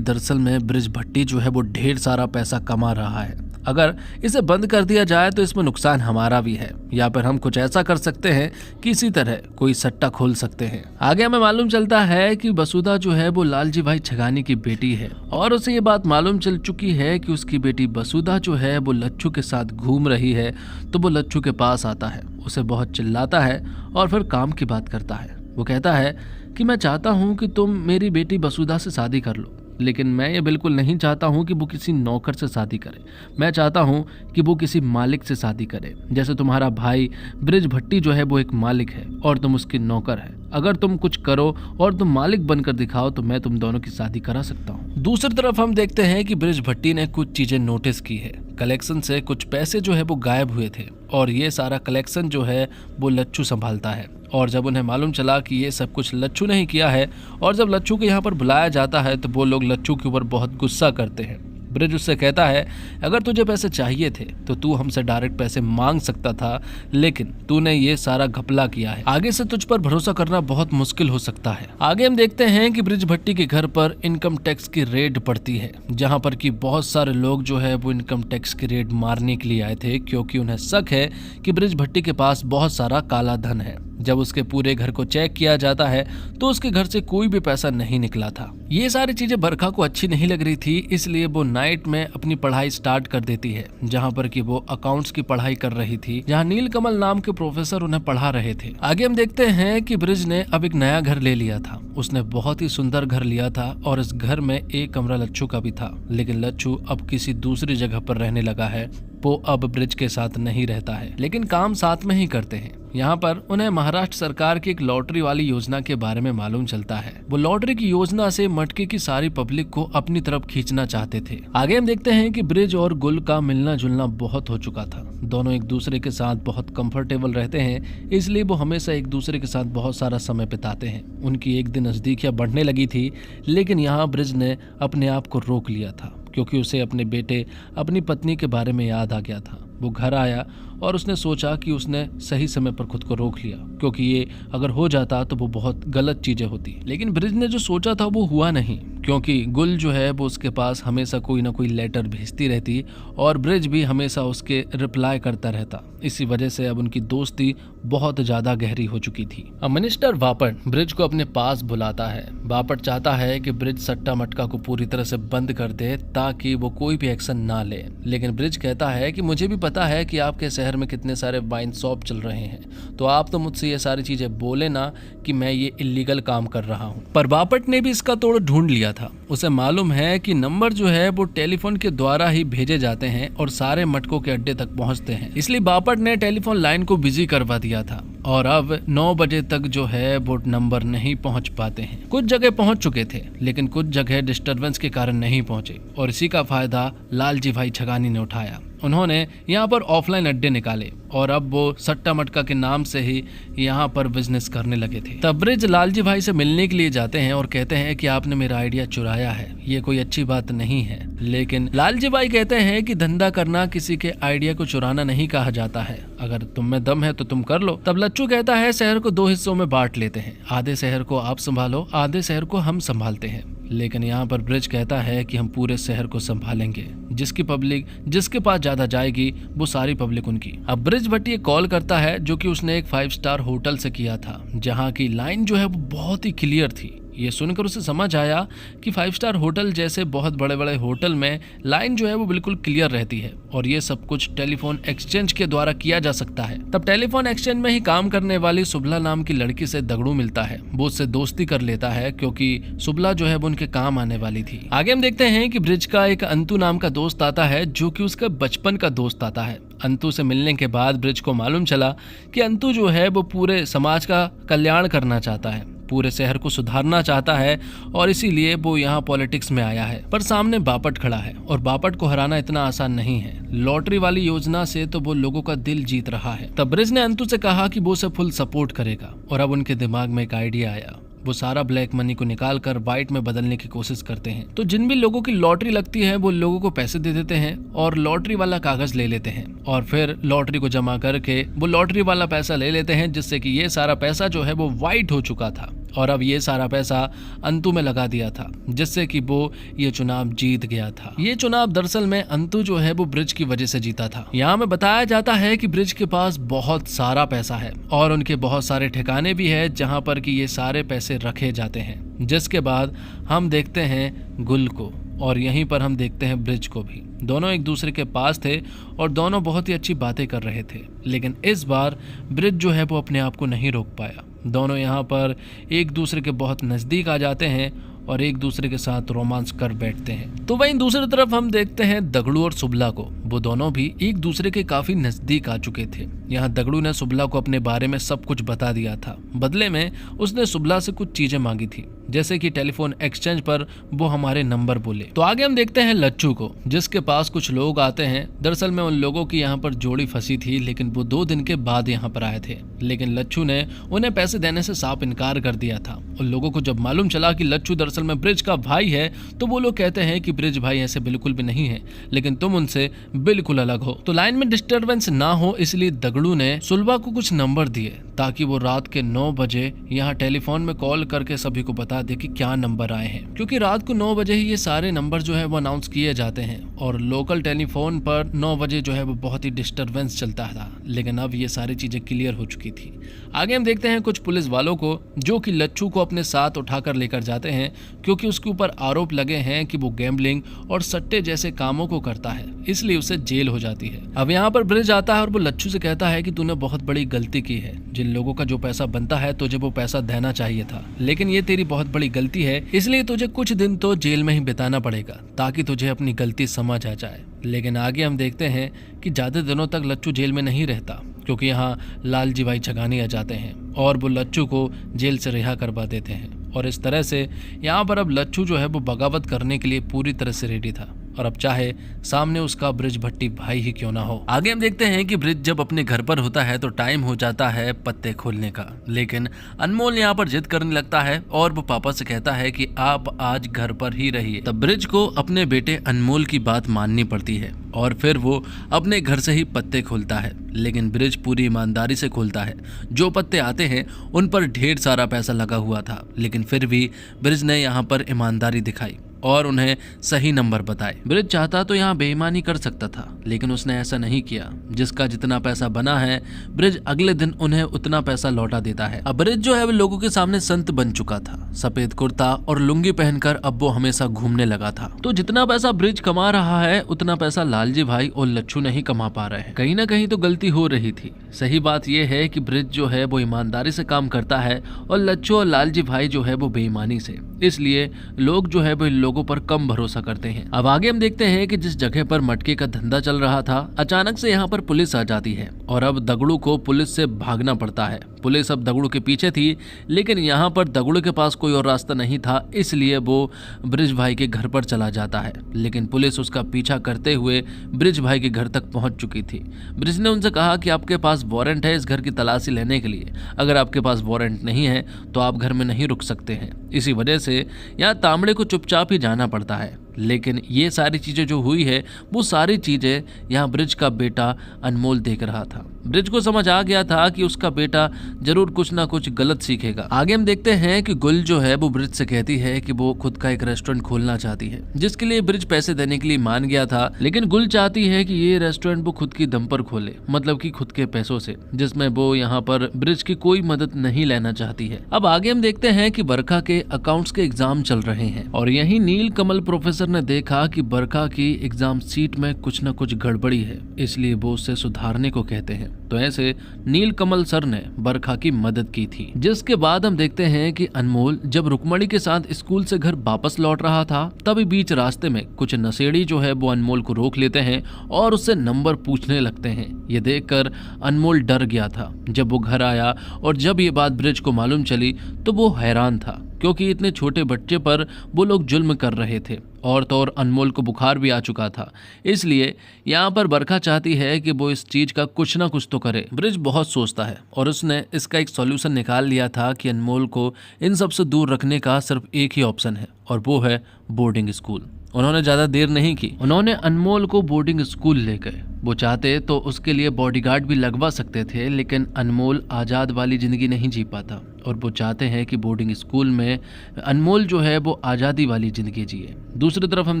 दरअसल में ब्रिज भट्टी जो है वो ढेर सारा पैसा कमा रहा है। अगर इसे बंद कर दिया जाए तो इसमें नुकसान हमारा भी है, या फिर हम कुछ ऐसा कर सकते हैं कि इसी तरह कोई सट्टा खोल सकते हैं। आगे हमें मालूम चलता है कि वसुधा जो है वो लालजी भाई छगानी की बेटी है और उसे ये बात मालूम चल चुकी है कि उसकी बेटी वसुधा जो है वो लच्छू के साथ घूम रही है। तो वो लच्छू के पास आता है, उसे बहुत चिल्लाता है और फिर काम की बात करता है। वो कहता है कि मैं चाहता हूँ कि तुम मेरी बेटी वसुधा से शादी कर लो, लेकिन मैं ये बिल्कुल नहीं चाहता हूँ कि वो किसी नौकर से शादी करे। मैं चाहता हूँ कि वो किसी मालिक से शादी करे। जैसे तुम्हारा भाई ब्रिज भट्टी जो है वो एक मालिक है और तुम उसकी नौकर है। अगर तुम कुछ करो और तुम मालिक बनकर दिखाओ तो मैं तुम दोनों की शादी करा सकता हूँ। दूसरी तरफ हम देखते हैं कि ब्रिज भट्टी ने कुछ चीजें नोटिस की है। कलेक्शन से कुछ पैसे जो है वो गायब हुए थे और ये सारा कलेक्शन जो है वो लच्छू संभालता है। और जब उन्हें मालूम चला कि ये सब कुछ लच्छू ने ही किया है और जब लच्छू को यहाँ पर बुलाया जाता है तो वो लोग लच्छू के ऊपर बहुत गुस्सा करते हैं। ब्रिज उससे कहता है अगर तुझे पैसे चाहिए थे तो तू हमसे डायरेक्ट पैसे मांग सकता था, लेकिन तूने ये सारा घपला किया है। आगे से तुझ पर भरोसा करना बहुत मुश्किल हो सकता है। आगे हम देखते हैं कि ब्रिज भट्टी के घर पर इनकम टैक्स की रेड पड़ती है, जहां पर कि बहुत सारे लोग जो है वो इनकम टैक्स की रेड मारने के लिए आए थे, क्योंकि उन्हें शक है कि ब्रिज भट्टी के पास बहुत सारा काला धन है। जब उसके पूरे घर को चेक किया जाता है तो उसके घर से कोई भी पैसा नहीं निकला था। ये सारी चीजें बरखा को अच्छी नहीं लग रही थी, इसलिए वो नाइट में अपनी पढ़ाई स्टार्ट कर देती है, जहां पर कि वो अकाउंट्स की पढ़ाई कर रही थी, जहां नीलकमल नाम के प्रोफेसर उन्हें पढ़ा रहे थे। आगे हम देखते हैं कि ब्रिज ने अब एक नया घर ले लिया था। उसने बहुत ही सुंदर घर लिया था और इस घर में एक कमरा लच्छू का भी था, लेकिन लच्छू अब किसी दूसरी जगह पर रहने लगा है। वो अब ब्रिज के साथ नहीं रहता है, लेकिन काम साथ में ही करते हैं। यहाँ पर उन्हें महाराष्ट्र सरकार की एक लॉटरी वाली योजना के बारे में मालूम चलता है। वो लॉटरी की योजना से मटके की सारी पब्लिक को अपनी तरफ खींचना चाहते थे। आगे हम देखते हैं कि ब्रिज और गुल का मिलना जुलना बहुत हो चुका था। दोनों एक दूसरे के साथ बहुत कंफर्टेबल रहते हैं, इसलिए वो हमेशा एक दूसरे के साथ बहुत सारा समय बिताते हैं। उनकी एक दिन नजदीकियां बढ़ने लगी थी, लेकिन यहाँ ब्रिज ने अपने आप को रोक लिया था, क्योंकि उसे अपने बेटे, अपनी पत्नी के बारे में याद आ गया था। वो घर आया और उसने सोचा कि उसने सही समय पर खुद को रोक लिया, क्योंकि ये अगर हो जाता तो वो बहुत गलत चीजें होती। लेकिन ब्रिज ने जो सोचा था वो हुआ नहीं, क्योंकि गुल जो है वो उसके पास हमेशा कोई ना कोई लेटर भेजती रहती और ब्रिज भी हमेशा उसके रिप्लाई करता रहता। इसी वजह से अब उनकी दोस्ती बहुत ज्यादा गहरी हो चुकी थी। अब मिनिस्टर बापट ब्रिज को अपने पास बुलाता है। बापट चाहता है कि ब्रिज सट्टा मटका को पूरी तरह से बंद कर दे ताकि वो कोई भी एक्शन ना ले, लेकिन ब्रिज कहता है कि मुझे भी पता है कि आपके शहर में कितने सारे वाइन शॉप चल रहे हैं, तो आप तो मुझसे ये सारी चीजें बोले ना कि मैं ये इलीगल काम कर रहा हूँ। पर बापट ने भी इसका तोड़ ढूंढ लिया था। उसे मालूम है कि नंबर जो है वो टेलीफोन के द्वारा ही भेजे जाते हैं और सारे मटकों के अड्डे तक पहुंचते हैं, इसलिए बापट ने टेलीफोन लाइन को बिजी करवा दिया था और अब 9 बजे तक जो है वो नंबर नहीं पहुंच पाते हैं। कुछ जगह पहुंच चुके थे, लेकिन कुछ जगह डिस्टरबेंस के कारण नहीं पहुंचे और इसी का फायदा लालजी भाई छगानी ने उठाया। उन्होंने यहाँ पर ऑफलाइन अड्डे निकाले और अब वो सट्टा मटका के नाम से ही यहाँ पर बिजनेस करने लगे थे। तब ब्रिज लालजी भाई से मिलने के लिए जाते हैं और कहते हैं कि आपने मेरा आइडिया चुराया है, ये कोई अच्छी बात नहीं है। लेकिन लालजी भाई कहते हैं कि धंधा करना किसी के आइडिया को चुराना नहीं कहा जाता है, अगर तुम में दम है तो तुम कर लो। तब लच्छू कहता है शहर को 2 हिस्सों में बांट लेते हैं, आधे शहर को आप संभालो, आधे शहर को हम संभालते हैं। लेकिन यहाँ पर ब्रिज कहता है कि हम पूरे शहर को संभालेंगे, जिसकी पब्लिक जिसके पास ज्यादा जाएगी वो सारी पब्लिक उनकी। अब ब्रिज भट्टी कॉल करता है जो कि उसने एक 5 स्टार होटल से किया था, जहाँ की लाइन जो है वो बहुत ही क्लियर थी। ये सुनकर उसे समझ आया कि 5 स्टार होटल जैसे बहुत बड़े बड़े होटल में लाइन जो है वो बिल्कुल क्लियर रहती है और ये सब कुछ टेलीफोन एक्सचेंज के द्वारा किया जा सकता है। तब टेलीफोन एक्सचेंज में ही काम करने वाली सुबला नाम की लड़की से दगड़ू मिलता है। वो उससे दोस्ती कर लेता है क्योंकि सुबला जो है वो उनके काम आने वाली थी। आगे हम देखते हैं कि ब्रिज का एक अंतु नाम का दोस्त आता है, जो कि उसका बचपन का दोस्त आता है। अंतु से मिलने के बाद ब्रिज को मालूम चला कि अंतु जो है वो पूरे समाज का कल्याण करना चाहता है, पूरे शहर को सुधारना चाहता है और इसीलिए वो यहाँ पॉलिटिक्स में आया है। पर सामने बापट खड़ा है और बापट को हराना इतना आसान नहीं है। लॉटरी वाली योजना से तो वो लोगों का दिल जीत रहा है। तब ब्रिज ने अंतु से कहा कि वो उसे फुल सपोर्ट करेगा और अब उनके दिमाग में एक आइडिया आया। वो सारा ब्लैक मनी को निकाल कर व्हाइट में बदलने की कोशिश करते हैं। तो जिन भी लोगों की लॉटरी लगती है वो लोगों को पैसे दे देते हैं और लॉटरी वाला कागज ले लेते हैं और फिर लॉटरी को जमा करके वो लॉटरी वाला पैसा ले लेते हैं, जिससे कि ये सारा पैसा जो है वो व्हाइट हो चुका था और अब ये सारा पैसा अंतु में लगा दिया था, जिससे कि वो ये चुनाव जीत गया था। ये चुनाव दरअसल में अंतु जो है वो ब्रिज की वजह से जीता था। यहाँ में बताया जाता है कि ब्रिज के पास बहुत सारा पैसा है और उनके बहुत सारे ठिकाने भी है जहाँ पर कि ये सारे पैसे रखे जाते हैं। जिसके बाद हम देखते हैं गुल को और यहीं पर हम देखते हैं ब्रिज को भी। दोनों एक दूसरे के पास थे और दोनों बहुत ही अच्छी बातें कर रहे थे, लेकिन इस बार ब्रिज जो है वो अपने आप को नहीं रोक पाया। दोनों यहाँ पर एक दूसरे के बहुत नज़दीक आ जाते हैं और एक दूसरे के साथ रोमांस कर बैठते हैं। तो वहीं दूसरी तरफ हम देखते हैं दगड़ू और सुबला को। वो दोनों भी एक दूसरे के काफी नजदीक आ चुके थे। यहाँ दगड़ू ने सुबला को अपने बारे में सब कुछ बता दिया था। बदले में उसने सुबला से कुछ चीजें मांगी थी, जैसे कि टेलीफोन एक्सचेंज पर वो हमारे नंबर बोले। तो आगे हम देखते हैं लच्छू को, जिसके पास कुछ लोग आते हैं। दरअसल में उन लोगों की यहाँ पर जोड़ी फंसी थी, लेकिन वो 2 दिन के बाद यहाँ पर आए थे। लेकिन लच्छू ने उन्हें पैसे देने से साफ इनकार कर दिया था। उन लोगों को जब मालूम चला कि लच्छू दरअसल में ब्रिज का भाई है, तो वो लोग कहते हैं कि ब्रिज भाई ऐसे बिल्कुल भी नहीं है, लेकिन तुम उनसे बिल्कुल अलग हो। तो लाइन में डिस्टरबेंस ना हो इसलिए दगड़ू ने सुलभा को कुछ नंबर दिए ताकि वो रात के 9 बजे यहाँ टेलीफोन में कॉल करके सभी को बता दे कि क्या नंबर आए हैं, क्योंकि रात को 9 बजे ही ये सारे नंबर जो है वो अनाउंस किए जाते हैं और लोकल टेलीफोन पर 9 बजे जो है वो बहुत ही डिस्टरबेंस चलता था। लेकिन अब ये सारी चीजें क्लियर हो चुकी थी। आगे हम देखते हैं कुछ पुलिस वालों को जो कि लच्छू को अपने साथ उठाकर लेकर जाते हैं, क्योंकि उसके ऊपर आरोप लगे हैं कि वो गैम्बलिंग और सट्टे जैसे कामों को करता है, इसलिए उसे जेल हो जाती है। अब यहाँ पर ब्रिज आता है और वो लच्छू से कहता है कि तूने बहुत बड़ी गलती की है। जिन लोगों का जो पैसा बनता है तुझे वो पैसा देना चाहिए था, लेकिन ये तेरी बहुत बड़ी गलती है, इसलिए तुझे कुछ दिन तो जेल में ही बिताना पड़ेगा ताकि तुझे अपनी गलती समझ आ जाए। लेकिन आगे हम देखते हैं कि ज्यादा दिनों तक लच्छू जेल में नहीं रहता, क्योंकि यहाँ लालजी भाई छगानी आ जाते हैं और वो लच्छू को जेल से रिहा करवा देते हैं। और इस तरह से यहाँ पर अब लच्छू जो है वो बगावत करने के लिए पूरी तरह से रेडी था, और अब चाहे सामने उसका ब्रिज भट्टी भाई ही क्यों ना हो। आगे हम देखते हैं कि ब्रिज जब अपने घर पर होता है तो टाइम हो जाता है पत्ते खोलने का, लेकिन अनमोल यहाँ पर जिद करने लगता है और वो पापा से कहता है कि आप आज घर पर ही रहिए। तब ब्रिज को अपने बेटे अनमोल की बात माननी पड़ती है और फिर वो अपने घर से ही पत्ते खोलता है, लेकिन ब्रिज पूरी ईमानदारी से खोलता है। जो पत्ते आते हैं उन पर ढेर सारा पैसा लगा हुआ था, लेकिन फिर भी ब्रिज ने यहाँ पर ईमानदारी दिखाई और उन्हें सही नंबर बताए। ब्रिज चाहता तो यहाँ बेईमानी कर सकता था, लेकिन उसने ऐसा नहीं किया। जिसका जितना पैसा बना है ब्रिज अगले दिन उन्हें उतना पैसा लौटा देता है। अब ब्रिज जो है वो लोगों के सामने संत बन चुका था। सफेद कुर्ता और लुंगी पहनकर अब वो हमेशा घूमने लगा था। तो जितना पैसा ब्रिज कमा रहा है उतना पैसा लालजी भाई और लच्छू नहीं कमा पा रहे हैं। कहीं ना कहीं तो गलती हो रही थी। सही बात यह है कि ब्रिज जो है वो ईमानदारी से काम करता है और लच्छू और लालजी भाई जो है वो बेईमानी से, इसलिए लोग जो है वो लोगों पर कम भरोसा करते हैं। अब आगे हम देखते हैं कि जिस जगह पर मटके का धंधा चल रहा था, अचानक से यहाँ पर पुलिस आ जाती है और अब दगड़ू को पुलिस से भागना पड़ता है। पुलिस अब दगड़ू के पीछे थी, लेकिन यहाँ पर दगड़ू के पास कोई और रास्ता नहीं था, इसलिए वो ब्रिज भाई के घर पर चला जाता है। लेकिन पुलिस उसका पीछा करते हुए ब्रिज भाई के घर तक पहुंच चुकी थी। ब्रिज ने उनसे कहा कि आपके पास वारंट है इस घर की तलाशी लेने के लिए। अगर आपके पास वारंट नहीं है तो आप घर में नहीं रुक सकते हैं। इसी वजह से यहाँ तांबड़े को चुपचाप ही जाना पड़ता है। लेकिन ये सारी चीजें जो हुई है वो सारी चीजें यहाँ ब्रिज का बेटा अनमोल देख रहा था। ब्रिज को समझ आ गया था कि उसका बेटा जरूर कुछ ना कुछ गलत सीखेगा। आगे हम देखते हैं कि गुल जो है वो ब्रिज से कहती है कि वो खुद का एक रेस्टोरेंट खोलना चाहती है, जिसके लिए ब्रिज पैसे देने के लिए मान गया था। लेकिन गुल चाहती है कि ये रेस्टोरेंट वो खुद की दम पर खोले, मतलब कि खुद के पैसों से, जिसमें वो यहाँ पर ब्रिज की कोई मदद नहीं लेना चाहती है। अब आगे हम देखते हैं कि बरखा के अकाउंट्स के एग्जाम चल रहे हैं और यही नील कमल प्रोफेसर सर ने देखा कि बरखा की एग्जाम सीट में कुछ न कुछ गड़बड़ी है, इसलिए वो उसे सुधारने को कहते हैं। तो ऐसे नीलकमल सर ने बरखा की मदद की थी। जिसके बाद हम देखते हैं कि अनमोल जब रुक्मणी के साथ स्कूल से घर वापस लौट रहा था, तभी बीच रास्ते में कुछ नशेड़ी जो है वो अनमोल को रोक लेते हैं और उससे नंबर पूछने लगते हैं। ये देखकर अनमोल डर गया था। जब वो घर आया और जब ये बात ब्रिज को मालूम चली तो वो हैरान था, क्योंकि इतने छोटे बच्चे पर वो लोग जुल्म कर रहे थे। और तो और अनमोल को बुखार भी आ चुका था, इसलिए यहाँ पर बरखा चाहती है कि वो इस चीज का कुछ ना कुछ तो करे। ब्रिज बहुत सोचता है और उसने इसका एक सॉल्यूशन निकाल लिया था कि अनमोल को इन सब से दूर रखने का सिर्फ एक ही ऑप्शन है, और वो है बोर्डिंग स्कूल। उन्होंने ज्यादा देर नहीं की, उन्होंने अनमोल को बोर्डिंग स्कूल ले गए। वो चाहते तो उसके लिए बॉडीगार्ड भी लगवा सकते थे, लेकिन अनमोल आजाद वाली जिंदगी नहीं जी पाता, और वो चाहते हैं कि बोर्डिंग स्कूल में अनमोल जो है वो आज़ादी वाली ज़िंदगी जिए। दूसरी तरफ हम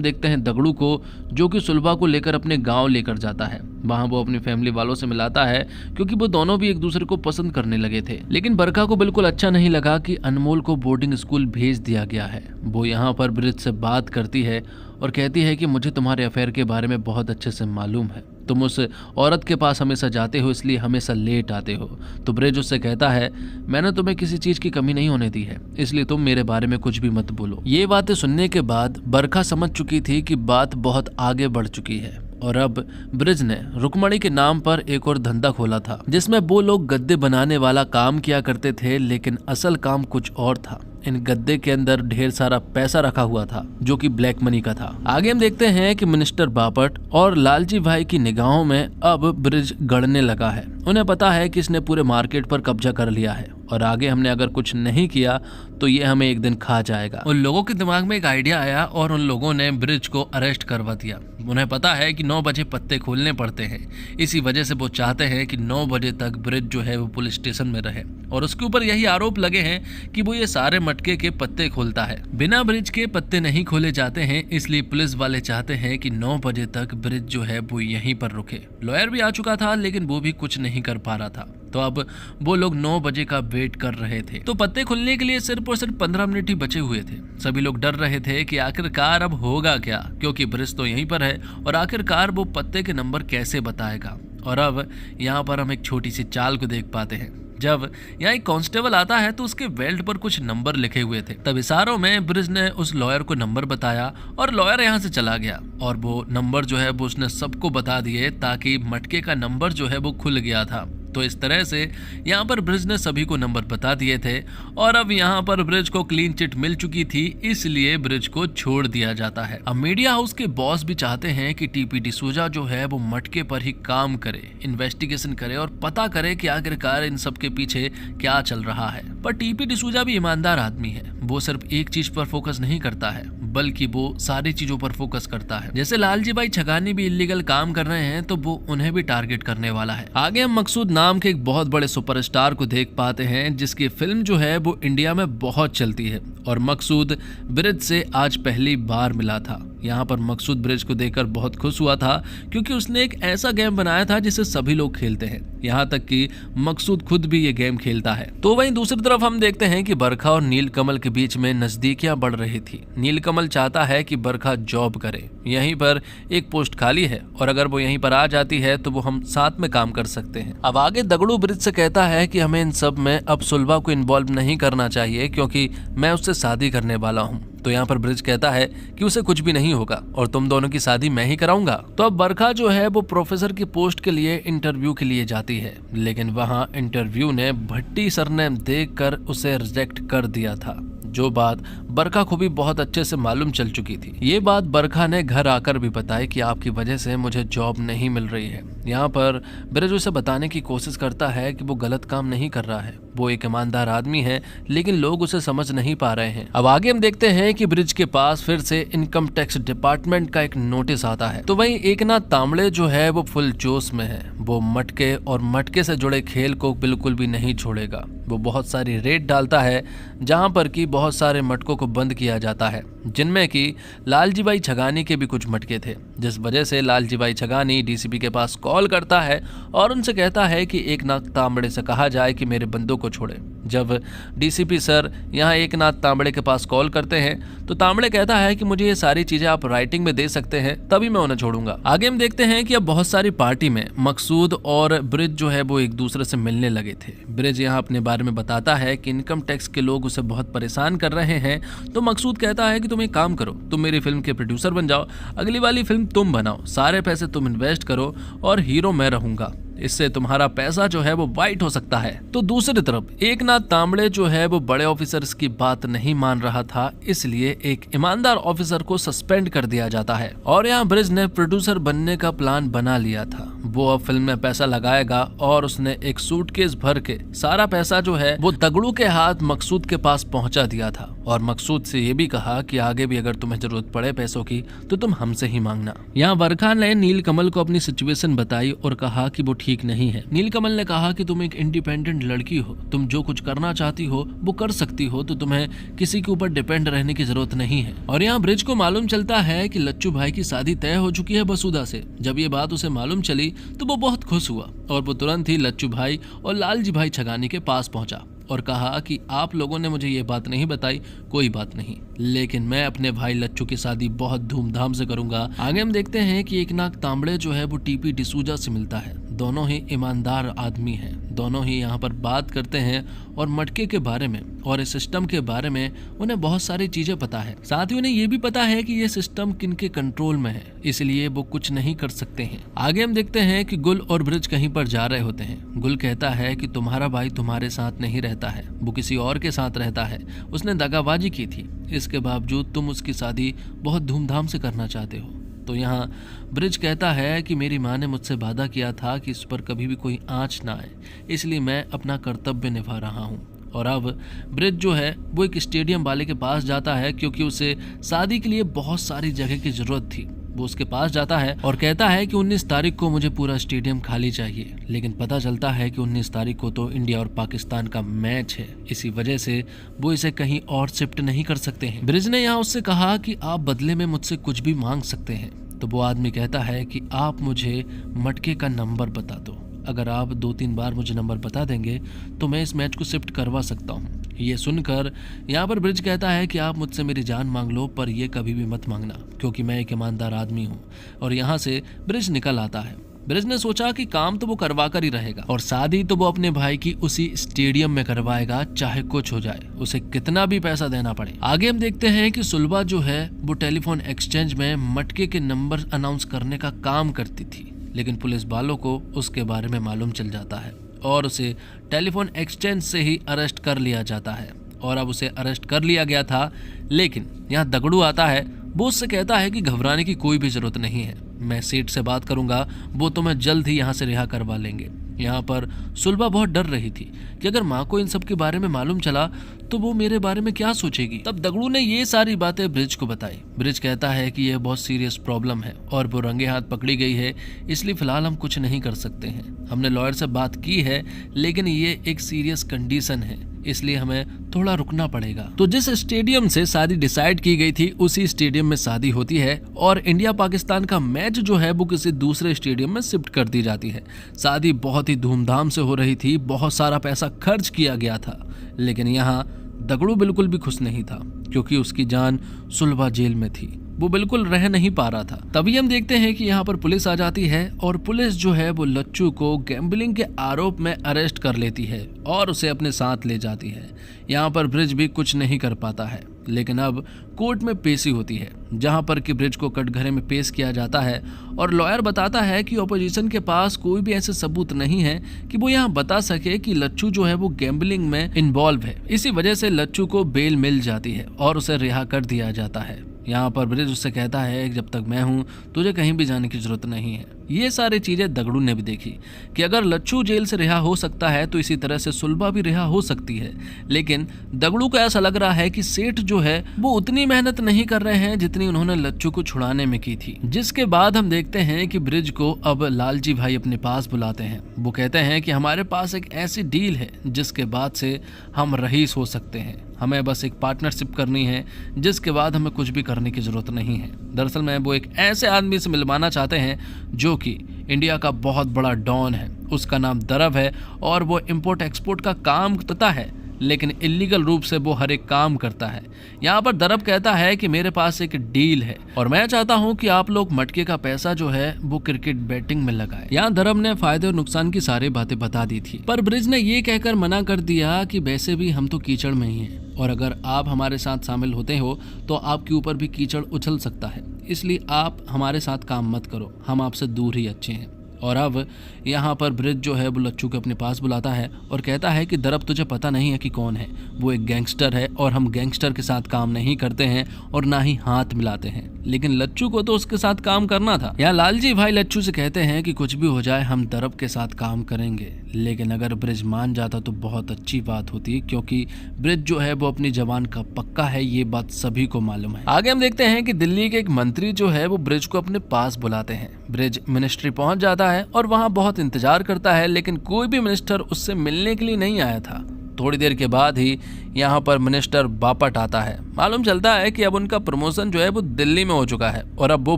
देखते हैं दगड़ू को, जो कि सुलभा को लेकर अपने गांव लेकर जाता है। वहां वो अपनी फैमिली वालों से मिलाता है, क्योंकि वो दोनों भी एक दूसरे को पसंद करने लगे थे। लेकिन बरखा को बिल्कुल अच्छा नहीं लगा कि अनमोल को बोर्डिंग स्कूल भेज दिया गया है। वो यहाँ पर ब्रिज से बात करती है और कहती है कि मुझे तुम्हारे अफेयर के बारे में बहुत अच्छे से मालूम है, तुम उस औरत के पास हमेशा जाते हो, इसलिए हमेशा लेट आते हो। तो ब्रिज उससे कहता है, मैंने तुम्हें किसी चीज की कमी नहीं होने दी है, इसलिए तुम मेरे बारे में कुछ भी मत बोलो। ये बातें सुनने के बाद बरखा समझ चुकी थी कि बात बहुत आगे बढ़ चुकी है, और अब ब्रिज ने रुक्मणी के नाम पर एक और धंधा खोला था, जिसमें वो लोग गद्दे बनाने वाला काम किया करते थे, लेकिन असल काम कुछ और था। इन गद्दे के अंदर ढेर सारा पैसा रखा हुआ था, जो कि ब्लैक मनी का था। आगे हम देखते हैं कि मिनिस्टर बापट और लालजी भाई की निगाहों में अब ब्रिज गड़ने लगा है। उन्हें पता है कि इसने पूरे मार्केट पर कब्जा कर लिया है, और आगे हमने अगर कुछ नहीं किया तो ये हमें एक दिन खा जाएगा। उन लोगों के दिमाग में एक आइडिया आया और उन लोगों ने ब्रिज को अरेस्ट करवा दिया। उन्हें पता है कि 9 बजे पत्ते खोलने पड़ते हैं, इसी वजह से वो चाहते हैं कि 9 बजे तक ब्रिज जो है वो पुलिस स्टेशन में रहे, और उसके ऊपर यही आरोप लगे हैं कि वो ये सारे मटके के पत्ते खोलता है। बिना ब्रिज के पत्ते नहीं खोले जाते हैं, इसलिए पुलिस वाले चाहते हैं कि 9 बजे तक ब्रिज जो है वो यहीं पर रुके। लॉयर भी आ चुका था, लेकिन वो भी कुछ नहीं कर पा रहा था, तो अब वो लोग 9 बजे का वेट कर रहे थे। तो पत्ते खुलने के लिए सिर्फ और सिर्फ 15 मिनट ही बचे हुए थे। सभी लोग डर रहे थे कि आखिरकार अब होगा क्या, क्योंकि ब्रिज तो यहीं पर है, और आखिरकार वो पत्ते के नंबर कैसे बताएगा। और अब यहाँ पर हम एक छोटी सी चाल को देख पाते हैं। जब यहाँ एक कांस्टेबल आता है तो उसके बेल्ट पर कुछ नंबर लिखे हुए थे। तब इशारों में ब्रिज ने उस लॉयर को नंबर बताया और लॉयर यहाँ से चला गया, और वो नंबर जो है वो उसने सबको बता दिए, ताकि मटके का नंबर जो है वो खुल गया था। तो इस तरह से यहाँ पर ब्रिज ने सभी को नंबर बता दिए थे, और अब यहाँ पर ब्रिज को क्लीन चिट मिल चुकी थी, इसलिए ब्रिज को छोड़ दिया जाता है। अब मीडिया हाउस के बॉस भी चाहते हैं कि टीपी डिसूजा जो है वो मटके पर ही काम करे, इन्वेस्टिगेशन करे और पता करे कि आखिरकार इन सब के पीछे क्या चल रहा है। पर टीपी डिसूजा भी ईमानदार आदमी है, वो सिर्फ एक चीज पर फोकस नहीं करता है, बल्कि वो सारी चीजों पर फोकस करता है। जैसे लालजी भाई छगानी भी इलीगल काम कर रहे हैं, तो वो उन्हें भी टारगेट करने वाला है। आगे हम मकसूद नाम के एक बहुत बड़े सुपरस्टार को देख पाते हैं, जिसकी फिल्म जो है वो इंडिया में बहुत चलती है, और मकसूद ब्रिज से आज पहली बार मिला था। यहाँ पर मकसूद ब्रिज को देखकर बहुत खुश हुआ था, क्योंकि उसने एक ऐसा गेम बनाया था जिसे सभी लोग खेलते हैं, यहाँ तक कि मकसूद खुद भी ये गेम खेलता है। तो वहीं दूसरी तरफ हम देखते हैं कि बरखा और नीलकमल के बीच में नजदीकियां बढ़ रही थी। नीलकमल चाहता है कि बरखा जॉब करे, यहीं पर एक पोस्ट खाली है, और अगर वो यहीं पर आ जाती है तो वो हम साथ में काम कर सकते हैं। अब आगे दगड़ू ब्रिज से कहता है कि हमें इन सब में अब सुलभा को इन्वॉल्व नहीं करना चाहिए, क्योंकि मैं उससे शादी करने वाला हूँ। तो यहाँ पर ब्रिज कहता है कि उसे कुछ भी नहीं होगा और तुम दोनों की शादी मैं ही कराऊंगा। तो अब बरखा जो है वो प्रोफेसर की पोस्ट के लिए इंटरव्यू के लिए जाती है, लेकिन वहाँ इंटरव्यू ने भट्टी सरनेम देखकर उसे रिजेक्ट कर दिया था, जो बात बरखा को भी बहुत अच्छे से मालूम चल चुकी थी। ये बात बरखा ने घर आकर भी बताई कि आपकी वजह से मुझे जॉब नहीं मिल रही है। यहाँ पर ब्रिज उसे बताने की कोशिश करता है कि वो गलत काम नहीं कर रहा है, वो एक ईमानदार आदमी है, लेकिन लोग उसे समझ नहीं पा रहे हैं। अब आगे हम देखते हैं कि ब्रिज के पास फिर से इनकम टैक्स डिपार्टमेंट का एक नोटिस आता है। तो वहीं एकनाथ तांबड़े जो है वो फुल जोश में है, वो मटके और मटके से जुड़े खेल को बिल्कुल भी नहीं छोड़ेगा। वो बहुत सारी रेड डालता है, जहाँ पर कि बहुत सारे मटकों को को बंद किया जाता है, जिनमें कि लालजी भाई छगानी के भी कुछ मटके थे, जिस वजह से लालजी भाई छगानी डीसीपी के पास कॉल करता है और उनसे कहता है कि एकनाथ तांबड़े से कहा जाए कि मेरे बंदों को छोड़े। जब डीसीपी सर यहाँ एकनाथ तांबड़े के पास कॉल करते हैं तो तांबड़े कहता है कि मुझे ये सारी चीजें आप राइटिंग में दे सकते हैं, तभी मैं उन्हें छोड़ूंगा। आगे हम देखते हैं कि अब बहुत सारी पार्टी में मकसूद और ब्रिज जो है वो एक दूसरे से मिलने लगे थे। ब्रिज यहाँ अपने बारे में बताता है कि इनकम टैक्स के लोग उसे बहुत परेशान कर रहे हैं, तो मकसूद कहता है कि तुम एक काम करो, तुम मेरी फिल्म के प्रोड्यूसर बन जाओ, अगली वाली फिल्म तुम बनाओ, सारे पैसे तुम इन्वेस्ट करो और हीरो मैं रहूंगा, इससे तुम्हारा पैसा जो है वो वाइट हो सकता है। तो दूसरी तरफ एकनाथ तांबड़े जो है वो बड़े ऑफिसर्स की बात नहीं मान रहा था, इसलिए एक ईमानदार ऑफिसर को सस्पेंड कर दिया जाता है और यहाँ ब्रिज ने प्रोड्यूसर बनने का प्लान बना लिया था। वो अब फिल्म में पैसा लगाएगा और उसने एक सूटकेस भर के सारा पैसा जो है वो दगड़ू के हाथ मकसूद के पास पहुंचा दिया था और मकसूद से ये भी कहा कि आगे भी अगर तुम्हें जरूरत पड़े पैसों की तो तुम हमसे ही मांगना। यहाँ वर्खा ने नीलकमल को अपनी सिचुएशन बताई और कहा कि वो ठीक नहीं है। नीलकमल ने कहा कि तुम एक इंडिपेंडेंट लड़की हो, तुम जो कुछ करना चाहती हो वो कर सकती हो, तो तुम्हें किसी के ऊपर डिपेंड रहने की जरूरत नहीं है। और यहाँ ब्रिज को मालूम चलता है कि लच्चू भाई की शादी तय हो चुकी है बसूदा से। जब ये बात उसे मालूम चली तो वो बहुत खुश हुआ और वो तुरंत ही लच्चू भाई और लालजी भाई छगानी के पास पहुंचा और कहा कि आप लोगों ने मुझे ये बात नहीं बताई, कोई बात नहीं, लेकिन मैं अपने भाई लच्चू की शादी बहुत धूमधाम से करूंगा। आगे हम देखते हैं कि एकनाथ तांबड़े जो है वो टीपी डिसूजा से मिलता है। दोनों ही ईमानदार आदमी हैं, दोनों ही यहाँ पर बात करते हैं और मटके के बारे में और इस सिस्टम के बारे में उन्हें बहुत सारी चीजें पता है। साथ ही उन्हें ये भी पता है कि ये सिस्टम किनके कंट्रोल में है, इसलिए वो कुछ नहीं कर सकते हैं। आगे हम देखते हैं कि गुल और ब्रिज कहीं पर जा रहे होते हैं। गुल कहता है कि तुम्हारा भाई तुम्हारे साथ नहीं रहता है, वो किसी और के साथ रहता है, उसने दगाबाजी की थी, इसके बावजूद तुम उसकी शादी बहुत धूमधाम से करना चाहते हो। तो यहाँ ब्रिज कहता है कि मेरी माँ ने मुझसे वादा किया था कि इस पर कभी भी कोई आंच ना आए, इसलिए मैं अपना कर्तव्य निभा रहा हूँ। और अब ब्रिज जो है वो एक स्टेडियम वाले के पास जाता है क्योंकि उसे शादी के लिए बहुत सारी जगह की जरूरत थी। वो उसके पास जाता है और कहता है कि 19 तारीख को मुझे पूरा स्टेडियम खाली चाहिए, लेकिन पता चलता है कि 19 तारीख को तो इंडिया और पाकिस्तान का मैच है, इसी वजह से वो इसे कहीं और शिफ्ट नहीं कर सकते हैं। ब्रिज ने यहाँ उससे कहा कि आप बदले में मुझसे कुछ भी मांग सकते हैं। तो वो आदमी कहता है कि आप मुझे मटके का नंबर बता दो, अगर आप 2-3 बार मुझे नंबर बता देंगे तो मैं इस मैच को शिफ्ट करवा सकता हूँ। ये सुनकर यहाँ पर ब्रिज कहता है कि आप मुझसे मेरी जान मांग लो, पर ये कभी भी मत मांगना क्योंकि मैं एक ईमानदार आदमी हूँ। और यहाँ से ब्रिज निकल आता है। ब्रिज ने सोचा कि काम तो वो करवा कर ही रहेगा और शादी तो वो अपने भाई की उसी स्टेडियम में करवाएगा, चाहे कुछ हो जाए, उसे कितना भी पैसा देना पड़े। आगे हम देखते हैं कि सुलभा जो है वो टेलीफोन एक्सचेंज में मटके के नंबर अनाउंस करने का काम करती थी, लेकिन पुलिस वालों को उसके बारे में मालूम चल जाता है और उसे टेलीफोन एक्सचेंज से ही अरेस्ट कर लिया जाता है। और अब उसे अरेस्ट कर लिया गया था, लेकिन यहाँ दगड़ू आता है। वो उससे कहता है कि घबराने की कोई भी जरूरत नहीं है, मैं सेठ से बात करूंगा, वो तुम्हें जल्द ही यहाँ से रिहा करवा लेंगे। यहाँ पर सुलभा बहुत डर रही थी कि अगर माँ को इन सब के बारे में मालूम चला तो वो मेरे बारे में क्या सोचेगी। तब दगड़ू ने ये सारी बातें ब्रिज को बताई। ब्रिज कहता है कि यह बहुत सीरियस प्रॉब्लम है और वो रंगे हाथ पकड़ी गई है, इसलिए फिलहाल हम कुछ नहीं कर सकते हैं। हमने लॉयर से बात की है, लेकिन ये एक सीरियस कंडीशन है, इसलिए हमें थोड़ा रुकना पड़ेगा। तो जिस स्टेडियम से शादी डिसाइड की गई थी उसी स्टेडियम में शादी होती है और इंडिया पाकिस्तान का मैच जो है वो किसी दूसरे स्टेडियम में शिफ्ट कर दी जाती है। शादी बहुत ही धूमधाम से हो रही थी, बहुत सारा पैसा खर्च किया गया था, लेकिन यहाँ दगड़ू बिल्कुल भी खुश नहीं था क्योंकि उसकी जान सुलभा जेल में थी, वो बिल्कुल रह नहीं पा रहा था। तभी हम देखते हैं कि यहाँ पर पुलिस आ जाती है और पुलिस जो है वो लच्चू को गैम्बलिंग के आरोप में अरेस्ट कर लेती है और उसे अपने साथ ले जाती है। यहाँ पर ब्रिज भी कुछ नहीं कर पाता है, लेकिन अब कोर्ट में पेशी होती है जहाँ पर कि ब्रिज को कटघरे में पेश किया जाता है और लॉयर बताता है कि ऑपोजिशन के पास कोई भी ऐसे सबूत नहीं है कि वो यहाँ बता सके कि लच्चू जो है वो गैम्बलिंग में इन्वॉल्व है। इसी वजह से लच्चू को बेल मिल जाती है और उसे रिहा कर दिया जाता है। यहाँ पर ब्रिज उससे कहता है कि जब तक मैं हूँ तुझे कहीं भी जाने की जरूरत नहीं है। ये सारी चीजें दगड़ू ने भी देखी कि अगर लच्छू जेल से रिहा हो सकता है तो इसी तरह से सुलभा भी रिहा हो सकती है। लेकिन दगड़ू को ऐसा लग रहा है कि सेठ जो है वो उतनी मेहनत नहीं कर रहे हैं जितनी उन्होंने लच्छू को छुड़ाने में की थी। जिसके बाद हम देखते हैं कि ब्रिज को अब लालजी भाई अपने पास बुलाते हैं। वो कहते हैं कि हमारे पास एक ऐसी डील है जिसके बाद से हम रईस हो सकते हैं, हमें बस एक पार्टनरशिप करनी है जिसके बाद हमें कुछ भी करने की जरूरत नहीं है। दरअसल में वो एक ऐसे आदमी से मिलवाना चाहते हैं जो कि इंडिया का बहुत बड़ा डॉन है, उसका नाम दरब है और वो इंपोर्ट एक्सपोर्ट का काम करता है, लेकिन इलीगल रूप से वो हर एक काम करता है। यहाँ पर दरब कहता है कि मेरे पास एक डील है और मैं चाहता हूँ कि आप लोग मटके का पैसा जो है वो क्रिकेट बैटिंग में लगाए। यहाँ दरब ने फायदे और नुकसान की सारी बातें बता दी थी, पर ब्रिज ने ये कहकर मना कर दिया कि वैसे भी हम तो कीचड़ में ही हैं और अगर आप हमारे साथ शामिल होते हो तो आपके ऊपर भी कीचड़ उछल सकता है, इसलिए आप हमारे साथ काम मत करो, हम आपसे दूर ही अच्छे हैं। और अब यहाँ पर ब्रिज जो है वो लच्छू के अपने पास बुलाता है और कहता है कि दरब तुझे पता नहीं है कि कौन है, वो एक गैंगस्टर है और हम गैंगस्टर के साथ काम नहीं करते हैं और ना ही हाथ मिलाते हैं, लेकिन लच्छू को तो उसके साथ काम करना था। यहाँ लालजी भाई लच्छू से कहते हैं कि कुछ भी हो जाए हम दरब के साथ काम करेंगे, लेकिन अगर ब्रिज मान जाता तो बहुत अच्छी बात होती, क्योंकि ब्रिज जो है वो अपनी जवान का पक्का है, ये बात सभी को मालूम है। आगे हम देखते हैं कि दिल्ली के एक मंत्री जो है वो ब्रिज को अपने पास बुलाते हैं। ब्रिज मिनिस्ट्री पहुंच जाता है और वहां बहुत इंतजार करता है, लेकिन कोई भी मिनिस्टर उससे मिलने के लिए नहीं आया था। थोड़ी देर के बाद ही यहाँ पर मिनिस्टर बापट आता है। मालूम चलता है कि अब उनका प्रमोशन जो है वो दिल्ली में हो चुका है और अब वो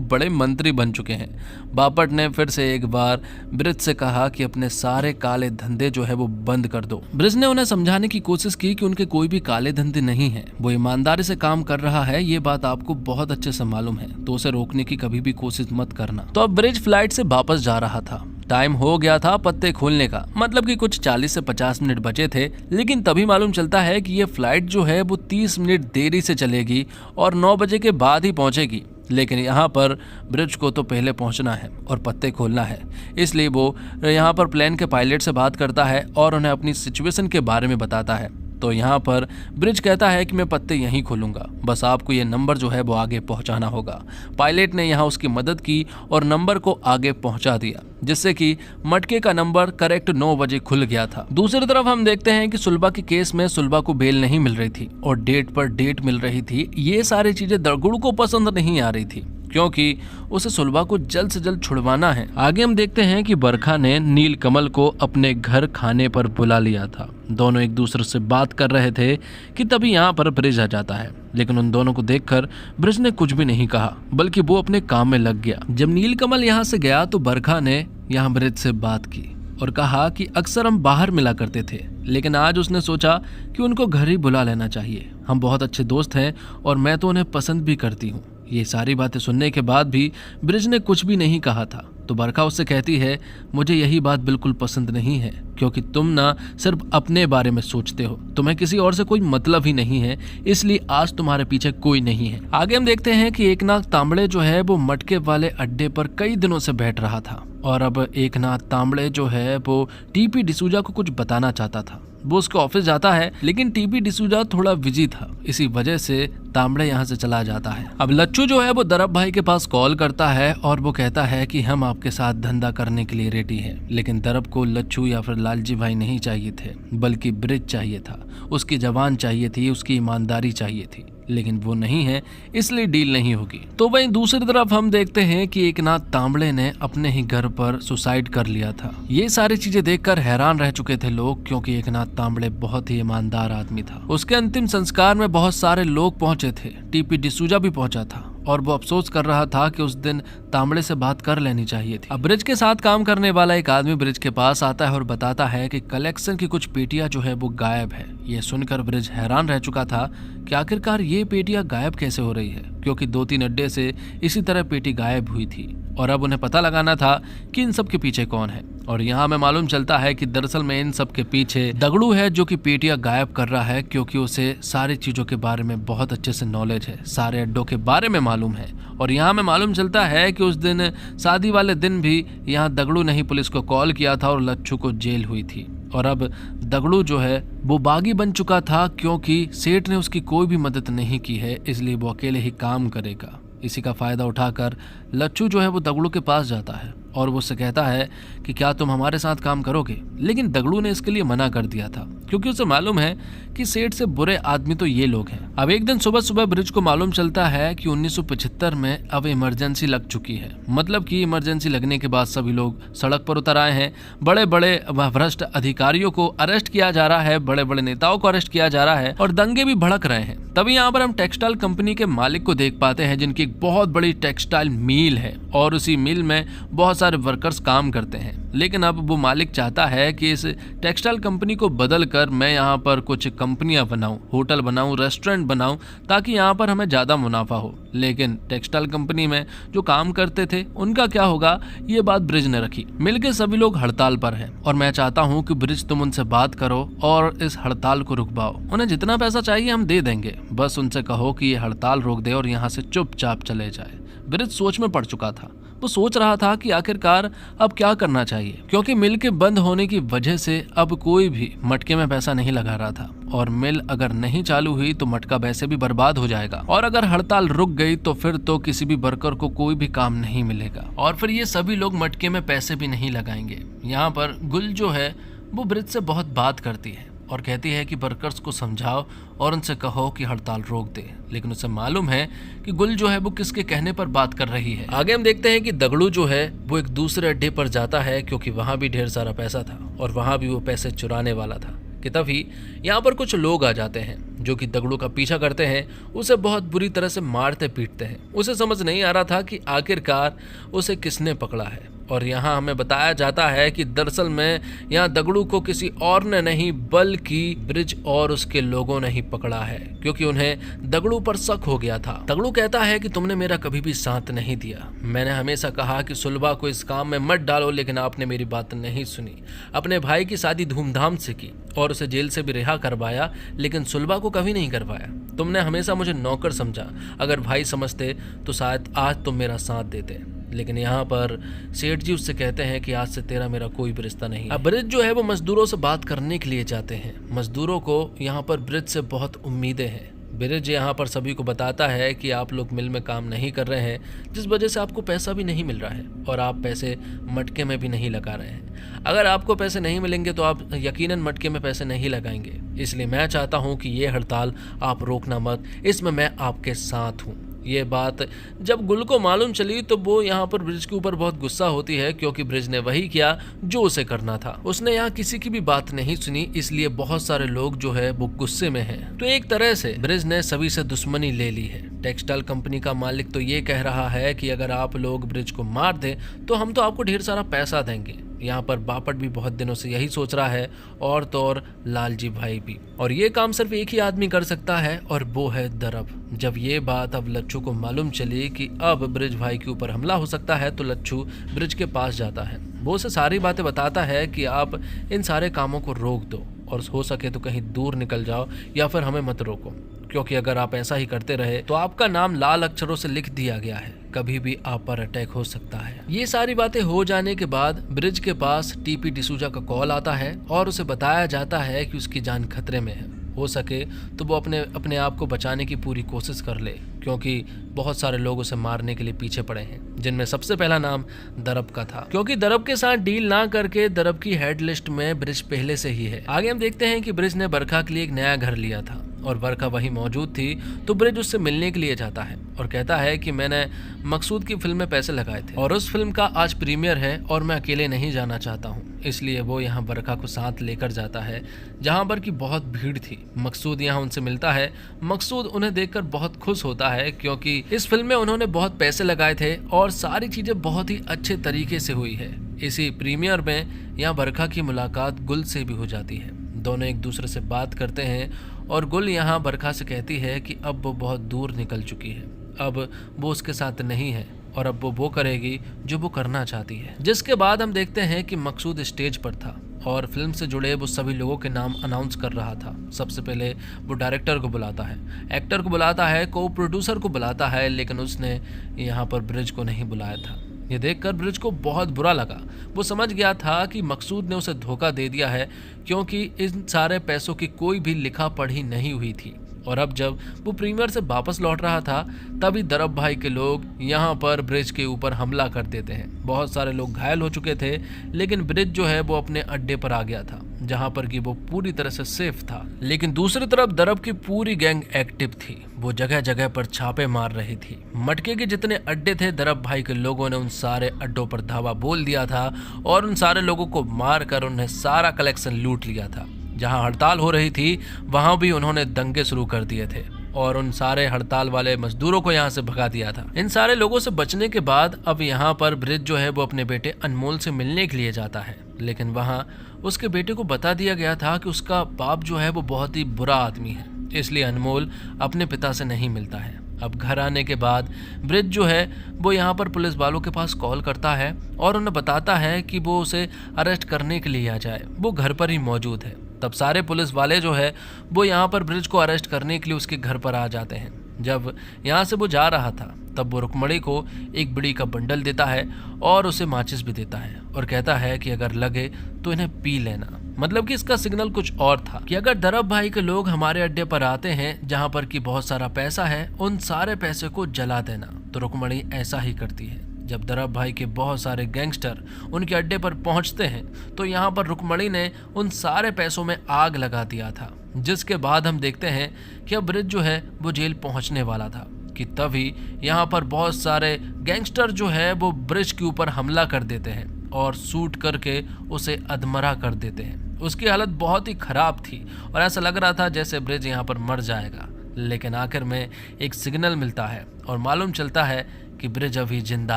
बड़े मंत्री बन चुके हैं। बापट ने फिर से एक बार ब्रिज से कहा कि अपने सारे काले धंधे जो है वो बंद कर दो। ब्रिज ने उन्हें समझाने की कोशिश की कि उनके कोई भी काले धंधे नहीं है, वो ईमानदारी से काम कर रहा है, ये बात आपको बहुत अच्छे से मालूम है, तो उसे रोकने की कभी भी कोशिश मत करना। तो अब ब्रिज फ्लाइट से वापस जा रहा था। टाइम हो गया था पत्ते खोलने का, मतलब कि कुछ 40 से 50 मिनट बचे थे, लेकिन तभी मालूम चलता है कि ये फ्लाइट जो है वो 30 मिनट देरी से चलेगी और 9 बजे के बाद ही पहुंचेगी। लेकिन यहाँ पर ब्रिज को तो पहले पहुंचना है और पत्ते खोलना है, इसलिए वो यहाँ पर प्लेन के पायलट से बात करता है और उन्हें अपनी सिचुएशन के बारे में बताता है। तो यहाँ पर ब्रिज कहता है कि मैं पत्ते यहीं खोलूंगा, बस आपको ये नंबर जो है वो आगे पहुंचाना होगा। पायलट ने यहाँ उसकी मदद की और नंबर को आगे पहुंचा दिया, जिससे कि मटके का नंबर करेक्ट 9 बजे खुल गया था। दूसरी तरफ हम देखते हैं कि सुलभा के केस में सुलभा को बेल नहीं मिल रही थी और डेट पर डेट मिल रही थी। ये सारी चीजें दगड़ू को पसंद नहीं आ रही थी, क्योंकि उसे सुलभा को जल्द से जल्द छुड़वाना है। आगे हम देखते हैं कि बरखा ने नीलकमल को अपने घर खाने पर बुला लिया था। दोनों एक दूसरे से बात कर रहे थे कि तभी यहाँ पर ब्रिज आ जाता है, लेकिन उन दोनों को देखकर ब्रिज ने कुछ भी नहीं कहा, बल्कि वो अपने काम में लग गया। जब नीलकमल यहाँ से गया तो बरखा ने यहाँ ब्रिज से बात की और कहा कि अक्सर हम बाहर मिला करते थे, लेकिन आज उसने सोचा कि उनको घर ही बुला लेना चाहिए। हम बहुत अच्छे दोस्त हैं और मैं तो उन्हें पसंद भी करती हूँ। ये सारी बातें सुनने के बाद भी ब्रिज ने कुछ भी नहीं कहा था। तो बरखा उससे कहती है, मुझे यही बात बिल्कुल पसंद नहीं है, क्योंकि तुम ना सिर्फ अपने बारे में सोचते हो, तुम्हें किसी और से कोई मतलब ही नहीं है, इसलिए आज तुम्हारे पीछे कोई नहीं है। आगे हम देखते हैं कि एकनाथ तांबड़े जो है वो मटके वाले अड्डे पर कई दिनों से बैठ रहा था और अब एकनाथ तांबड़े जो है वो टीपी डिसूजा को कुछ बताना चाहता था। वो उसके ऑफिस जाता है, लेकिन टीपी डिसूजा थोड़ा बिजी था, इसी वजह से तांबड़े यहाँ से चला जाता है। अब लच्छू जो है वो दरब भाई के पास कॉल करता है और वो कहता है कि हम आपके साथ धंधा करने के लिए रेडी हैं। लेकिन दरब को लच्छू या फिर लालजी भाई नहीं चाहिए थे, बल्कि ब्रिज चाहिए था, उसकी जवान चाहिए थी, उसकी ईमानदारी चाहिए थी, लेकिन वो नहीं है, इसलिए डील नहीं होगी। तो वहीं दूसरी तरफ हम देखते हैं कि एकनाथ तांबड़े ने अपने ही घर पर सुसाइड कर लिया था। ये सारी चीजें देखकर हैरान रह चुके थे लोग, क्योंकि एकनाथ तांबड़े बहुत ही ईमानदार आदमी था। उसके अंतिम संस्कार में बहुत सारे लोग पहुंचे थे, टीपी डिसूजा भी पहुंचा था और वो अफसोस कर रहा था कि उस दिन तांबड़े से बात कर लेनी चाहिए थी। अब ब्रिज के साथ काम करने वाला एक आदमी ब्रिज के पास आता है और बताता है कि कलेक्शन की कुछ पेटियां जो है वो गायब है। ये सुनकर ब्रिज हैरान रह चुका था कि आखिरकार ये पेटियां गायब कैसे हो रही है, क्योंकि 2-3 अड्डे से इसी तरह पेटी गायब हुई थी और अब उन्हें पता लगाना था कि इन सब के पीछे कौन है। और यहाँ में मालूम चलता है कि दरअसल में इन सब के पीछे दगड़ू है, जो कि पेटियां गायब कर रहा है, क्योंकि उसे सारी चीजों के बारे में बहुत अच्छे से नॉलेज है, सारे अड्डों के बारे में मालूम है। और यहाँ में मालूम चलता है कि उस दिन शादी वाले दिन भी यहाँ दगड़ू ने ही पुलिस को कॉल किया था और लच्छू को जेल हुई थी। और अब दगड़ू जो है वो बागी बन चुका था, क्योंकि सेठ ने उसकी कोई भी मदद नहीं की है, इसलिए वो अकेले ही काम करेगा। इसी का फायदा उठाकर लच्छू जो है वो दगड़ू के पास जाता है और वो उससे कहता है कि क्या तुम हमारे साथ काम करोगे, लेकिन दगड़ू ने इसके लिए मना कर दिया था क्योंकि उसे मालूम है कि सेठ से बुरे आदमी तो ये लोग हैं। अब एक दिन सुबह सुबह ब्रिज को मालूम चलता है कि 1975 में अब इमरजेंसी लग चुकी है। मतलब कि इमरजेंसी लगने के बाद सभी लोग सड़क पर उतर आए हैं। बड़े बड़े भ्रष्ट अधिकारियों को अरेस्ट किया जा रहा है, बड़े बड़े नेताओं को अरेस्ट किया जा रहा है और दंगे भी भड़क रहे हैं। तभी यहाँ पर हम टेक्सटाइल कंपनी के मालिक को देख पाते हैं जिनकी एक बहुत बड़ी टेक्सटाइल मिल है और उसी मिल में बहुत सारे वर्कर्स काम करते हैं। लेकिन अब वो मालिक चाहता है कि इस टेक्सटाइल कंपनी को बदल कर मैं यहाँ पर कुछ कंपनियां बनाऊं, होटल बनाऊं, रेस्टोरेंट बनाऊं ताकि यहाँ पर हमें ज़्यादा मुनाफा हो। लेकिन टेक्सटाइल कंपनी में जो काम करते थे उनका क्या होगा, ये बात ब्रिज ने रखी। मिलके सभी लोग हड़ताल पर हैं और मैं चाहता हूँ कि ब्रिज तुम उनसे बात करो और इस हड़ताल को रुकवाओ। उन्हें जितना पैसा चाहिए हम दे देंगे, बस उनसे कहो कि ये हड़ताल रोक दे और यहाँ से चुपचाप चले जाए। ब्रिज सोच में पड़ चुका था। वो सोच रहा था कि आखिरकार अब क्या करना चाहिए, क्योंकि मिल के बंद होने की वजह से अब कोई भी मटके में पैसा नहीं लगा रहा था और मिल अगर नहीं चालू हुई तो मटका वैसे भी बर्बाद हो जाएगा और अगर हड़ताल रुक गई तो फिर तो किसी भी वर्कर को कोई भी काम नहीं मिलेगा और फिर ये सभी लोग मटके में पैसे भी नहीं लगाएंगे। यहाँ पर गुल जो है वो ब्रिज से बहुत बात करती है और कहती है कि वर्कर्स को समझाओ और उनसे कहो कि हड़ताल रोक दे। लेकिन उसे मालूम है कि गुल जो है वो किसके कहने पर बात कर रही है। आगे हम देखते हैं कि दगड़ू जो है वो एक दूसरे अड्डे पर जाता है क्योंकि वहां भी ढेर सारा पैसा था और वहां भी वो पैसे चुराने वाला था कि तभी यहाँ पर कुछ लोग आ जाते हैं जो कि दगड़ू का पीछा करते हैं, उसे बहुत बुरी तरह से मारते पीटते हैं। उसे समझ नहीं आ रहा था कि आखिरकार उसे किसने पकड़ा है और यहाँ हमें बताया जाता है कि दरअसल में यहाँ दगड़ू को किसी और ने नहीं बल्कि ब्रिज और उसके लोगों ने ही पकड़ा है क्योंकि उन्हें दगड़ू पर शक हो गया था। दगड़ू कहता है कि तुमने मेरा कभी भी साथ नहीं दिया। मैंने हमेशा कहा कि सुलभा को इस काम में मत डालो, लेकिन आपने मेरी बात नहीं सुनी। अपने भाई की शादी धूमधाम से की और उसे जेल से भी रिहा करवाया, लेकिन सुलभा को कभी नहीं करवाया। तुमने हमेशा मुझे नौकर समझा। अगर भाई समझते तो शायद आज तुम मेरा साथ देते। लेकिन यहाँ पर सेठ जी उससे कहते हैं कि आज से तेरा मेरा कोई भी रिश्ता नहीं है। अब ब्रिज जो है वो मजदूरों से बात करने के लिए जाते हैं। मजदूरों को यहाँ पर ब्रिज से बहुत उम्मीदें हैं। ब्रिज यहाँ पर सभी को बताता है कि आप लोग मिल में काम नहीं कर रहे हैं, जिस वजह से आपको पैसा भी नहीं मिल रहा है और आप पैसे मटके में भी नहीं लगा रहे हैं। अगर आपको पैसे नहीं मिलेंगे तो आप यकीनन मटके में पैसे नहीं लगाएंगे। इसलिए मैं चाहता हूँ कि ये हड़ताल आप रोकना मत, इसमें मैं आपके साथ हूँ। ये बात जब गुल को मालूम चली तो वो यहाँ पर ब्रिज के ऊपर बहुत गुस्सा होती है क्योंकि ब्रिज ने वही किया जो उसे करना था। उसने यहाँ किसी की भी बात नहीं सुनी, इसलिए बहुत सारे लोग जो है वो गुस्से में हैं। तो एक तरह से ब्रिज ने सभी से दुश्मनी ले ली है। टेक्सटाइल कंपनी का मालिक तो ये कह रहा है कि अगर आप लोग ब्रिज को मार दें तो हम तो आपको ढेर सारा पैसा देंगे। यहाँ पर बापट भी बहुत दिनों से यही सोच रहा है और तो और लालजी भाई भी, और ये काम सिर्फ एक ही आदमी कर सकता है और वो है दरब। जब ये बात अब लच्छू को मालूम चली कि अब ब्रिज भाई के ऊपर हमला हो सकता है तो लच्छू ब्रिज के पास जाता है। वो उसे सारी बातें बताता है कि आप इन सारे कामों को रोक दो और हो सके तो कहीं दूर निकल जाओ या फिर हमें मत रोको, क्योंकि अगर आप ऐसा ही करते रहे तो आपका नाम लाल अक्षरों से लिख दिया गया है, कभी भी आप पर अटैक हो सकता है। ये सारी बातें हो जाने के बाद ब्रिज के पास टीपी डिसूजा का कॉल आता है और उसे बताया जाता है कि उसकी जान खतरे में है। हो सके तो वो अपने आप को बचाने की पूरी कोशिश कर ले, क्योंकि बहुत सारे लोग उसे मारने के लिए पीछे पड़े हैं, जिनमें सबसे पहला नाम दरब का था, क्योंकि दरब के साथ डील ना करके दरब की हेड लिस्ट में ब्रिज पहले से ही है। आगे हम देखते हैं कि ब्रिज ने बरखा के लिए एक नया घर लिया था और बरखा वहीं मौजूद थी, तो ब्रिज उससे मिलने के लिए जाता है और कहता है कि मैंने मकसूद की फिल्म में पैसे लगाए थे और उस फिल्म का आज प्रीमियर है और मैं अकेले नहीं जाना चाहता हूँ। इसलिए वो यहाँ बरखा को साथ लेकर जाता है, जहाँ पर की बहुत भीड़ थी। मकसूद यहाँ उनसे मिलता है। मकसूद उन्हें देखकर बहुत खुश होता है क्योंकि इस फिल्म में उन्होंने बहुत पैसे लगाए थे और सारी चीजें बहुत ही अच्छे तरीके से हुई है। इसी प्रीमियर में यहाँ बरखा की मुलाकात गुल से भी हो जाती है। दोनों एक दूसरे से बात करते हैं और गुल यहाँ बरखा से कहती है कि अब वो बहुत दूर निकल चुकी है, अब वो उसके साथ नहीं है और अब वो करेगी जो वो करना चाहती है। जिसके बाद हम देखते हैं कि मकसूद स्टेज पर था और फिल्म से जुड़े वो सभी लोगों के नाम अनाउंस कर रहा था। सबसे पहले वो डायरेक्टर को बुलाता है, एक्टर को बुलाता है, को प्रोड्यूसर को बुलाता है, लेकिन उसने यहाँ पर ब्रिज को नहीं बुलाया था। ये देखकर ब्रिज को बहुत बुरा लगा। वो समझ गया था कि मकसूद ने उसे धोखा दे दिया है, क्योंकि इन सारे पैसों की कोई भी लिखा पढ़ी नहीं हुई थी और अब जब वो प्रीमियर से वापस लौट रहा था तभी दरब भाई के लोग यहाँ पर ब्रिज के ऊपर हमला कर देते हैं। बहुत सारे लोग घायल हो चुके थे, लेकिन ब्रिज जो है वो अपने अड्डे पर आ गया था जहाँ पर कि वो पूरी तरह से सेफ था। लेकिन दूसरी तरफ दरब की पूरी गैंग एक्टिव थी, वो जगह जगह पर छापे मार रही थी। मटके के जितने अड्डे थे दरब भाई के लोगों ने उन सारे अड्डों पर धावा बोल दिया था और उन सारे लोगों को मार कर उन्हें सारा कलेक्शन लूट लिया था। जहां हड़ताल हो रही थी वहां भी उन्होंने दंगे शुरू कर दिए थे और उन सारे हड़ताल वाले मजदूरों को यहाँ से भगा दिया था। इन सारे लोगों से बचने के बाद अब यहाँ पर ब्रिज जो है वो अपने बेटे अनमोल से मिलने के लिए जाता है, लेकिन वहाँ उसके बेटे को बता दिया गया था कि उसका बाप जो है वो बहुत ही बुरा आदमी है, इसलिए अनमोल अपने पिता से नहीं मिलता है। अब घर आने के बाद ब्रिज जो है वो यहाँ पर पुलिस वालों के पास कॉल करता है और उन्हें बताता है कि वो उसे अरेस्ट करने के लिए आ जाए, वो घर पर ही मौजूद है। तब सारे पुलिस वाले जो है वो यहाँ पर ब्रिज को अरेस्ट करने के लिए उसके घर पर आ जाते हैं। जब यहाँ से वो जा रहा था तब वो रुक्मणी को एक बीड़ी का बंडल देता है और उसे माचिस भी देता है और कहता है कि अगर लगे तो इन्हें पी लेना। मतलब कि इसका सिग्नल कुछ और था कि अगर दरब भाई के लोग हमारे अड्डे पर आते हैं जहाँ पर कि बहुत सारा पैसा है, उन सारे पैसे को जला देना। तो रुक्मणी ऐसा ही करती है। जब दरब भाई के बहुत सारे गैंगस्टर उनके अड्डे पर पहुंचते हैं तो यहाँ पर रुक्मणी ने उन सारे पैसों में आग लगा दिया था, जिसके बाद हम देखते हैं कि अब ब्रिज जो है वो जेल पहुंचने वाला था कि तभी यहाँ पर बहुत सारे गैंगस्टर जो है वो ब्रिज के ऊपर हमला कर देते हैं और शूट करके उसे अधमरा कर देते हैं। उसकी हालत बहुत ही खराब थी और ऐसा लग रहा था जैसे ब्रिज यहाँ पर मर जाएगा, लेकिन आखिर में एक सिग्नल मिलता है और मालूम चलता है कि ब्रिज अभी जिंदा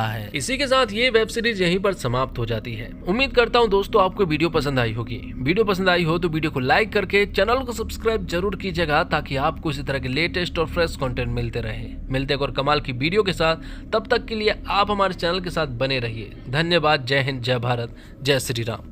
है। इसी के साथ ये वेब सीरीज यहीं पर समाप्त हो जाती है। उम्मीद करता हूँ दोस्तों आपको वीडियो पसंद आई होगी। वीडियो पसंद आई हो तो वीडियो को लाइक करके चैनल को सब्सक्राइब जरूर कीजिएगा ताकि आपको इसी तरह के लेटेस्ट और फ्रेश कंटेंट मिलते रहे। मिलते एक और कमाल की वीडियो के साथ, तब तक के लिए आप हमारे चैनल के साथ बने रहिए। धन्यवाद। जय हिंद, जय भारत, जय श्री राम।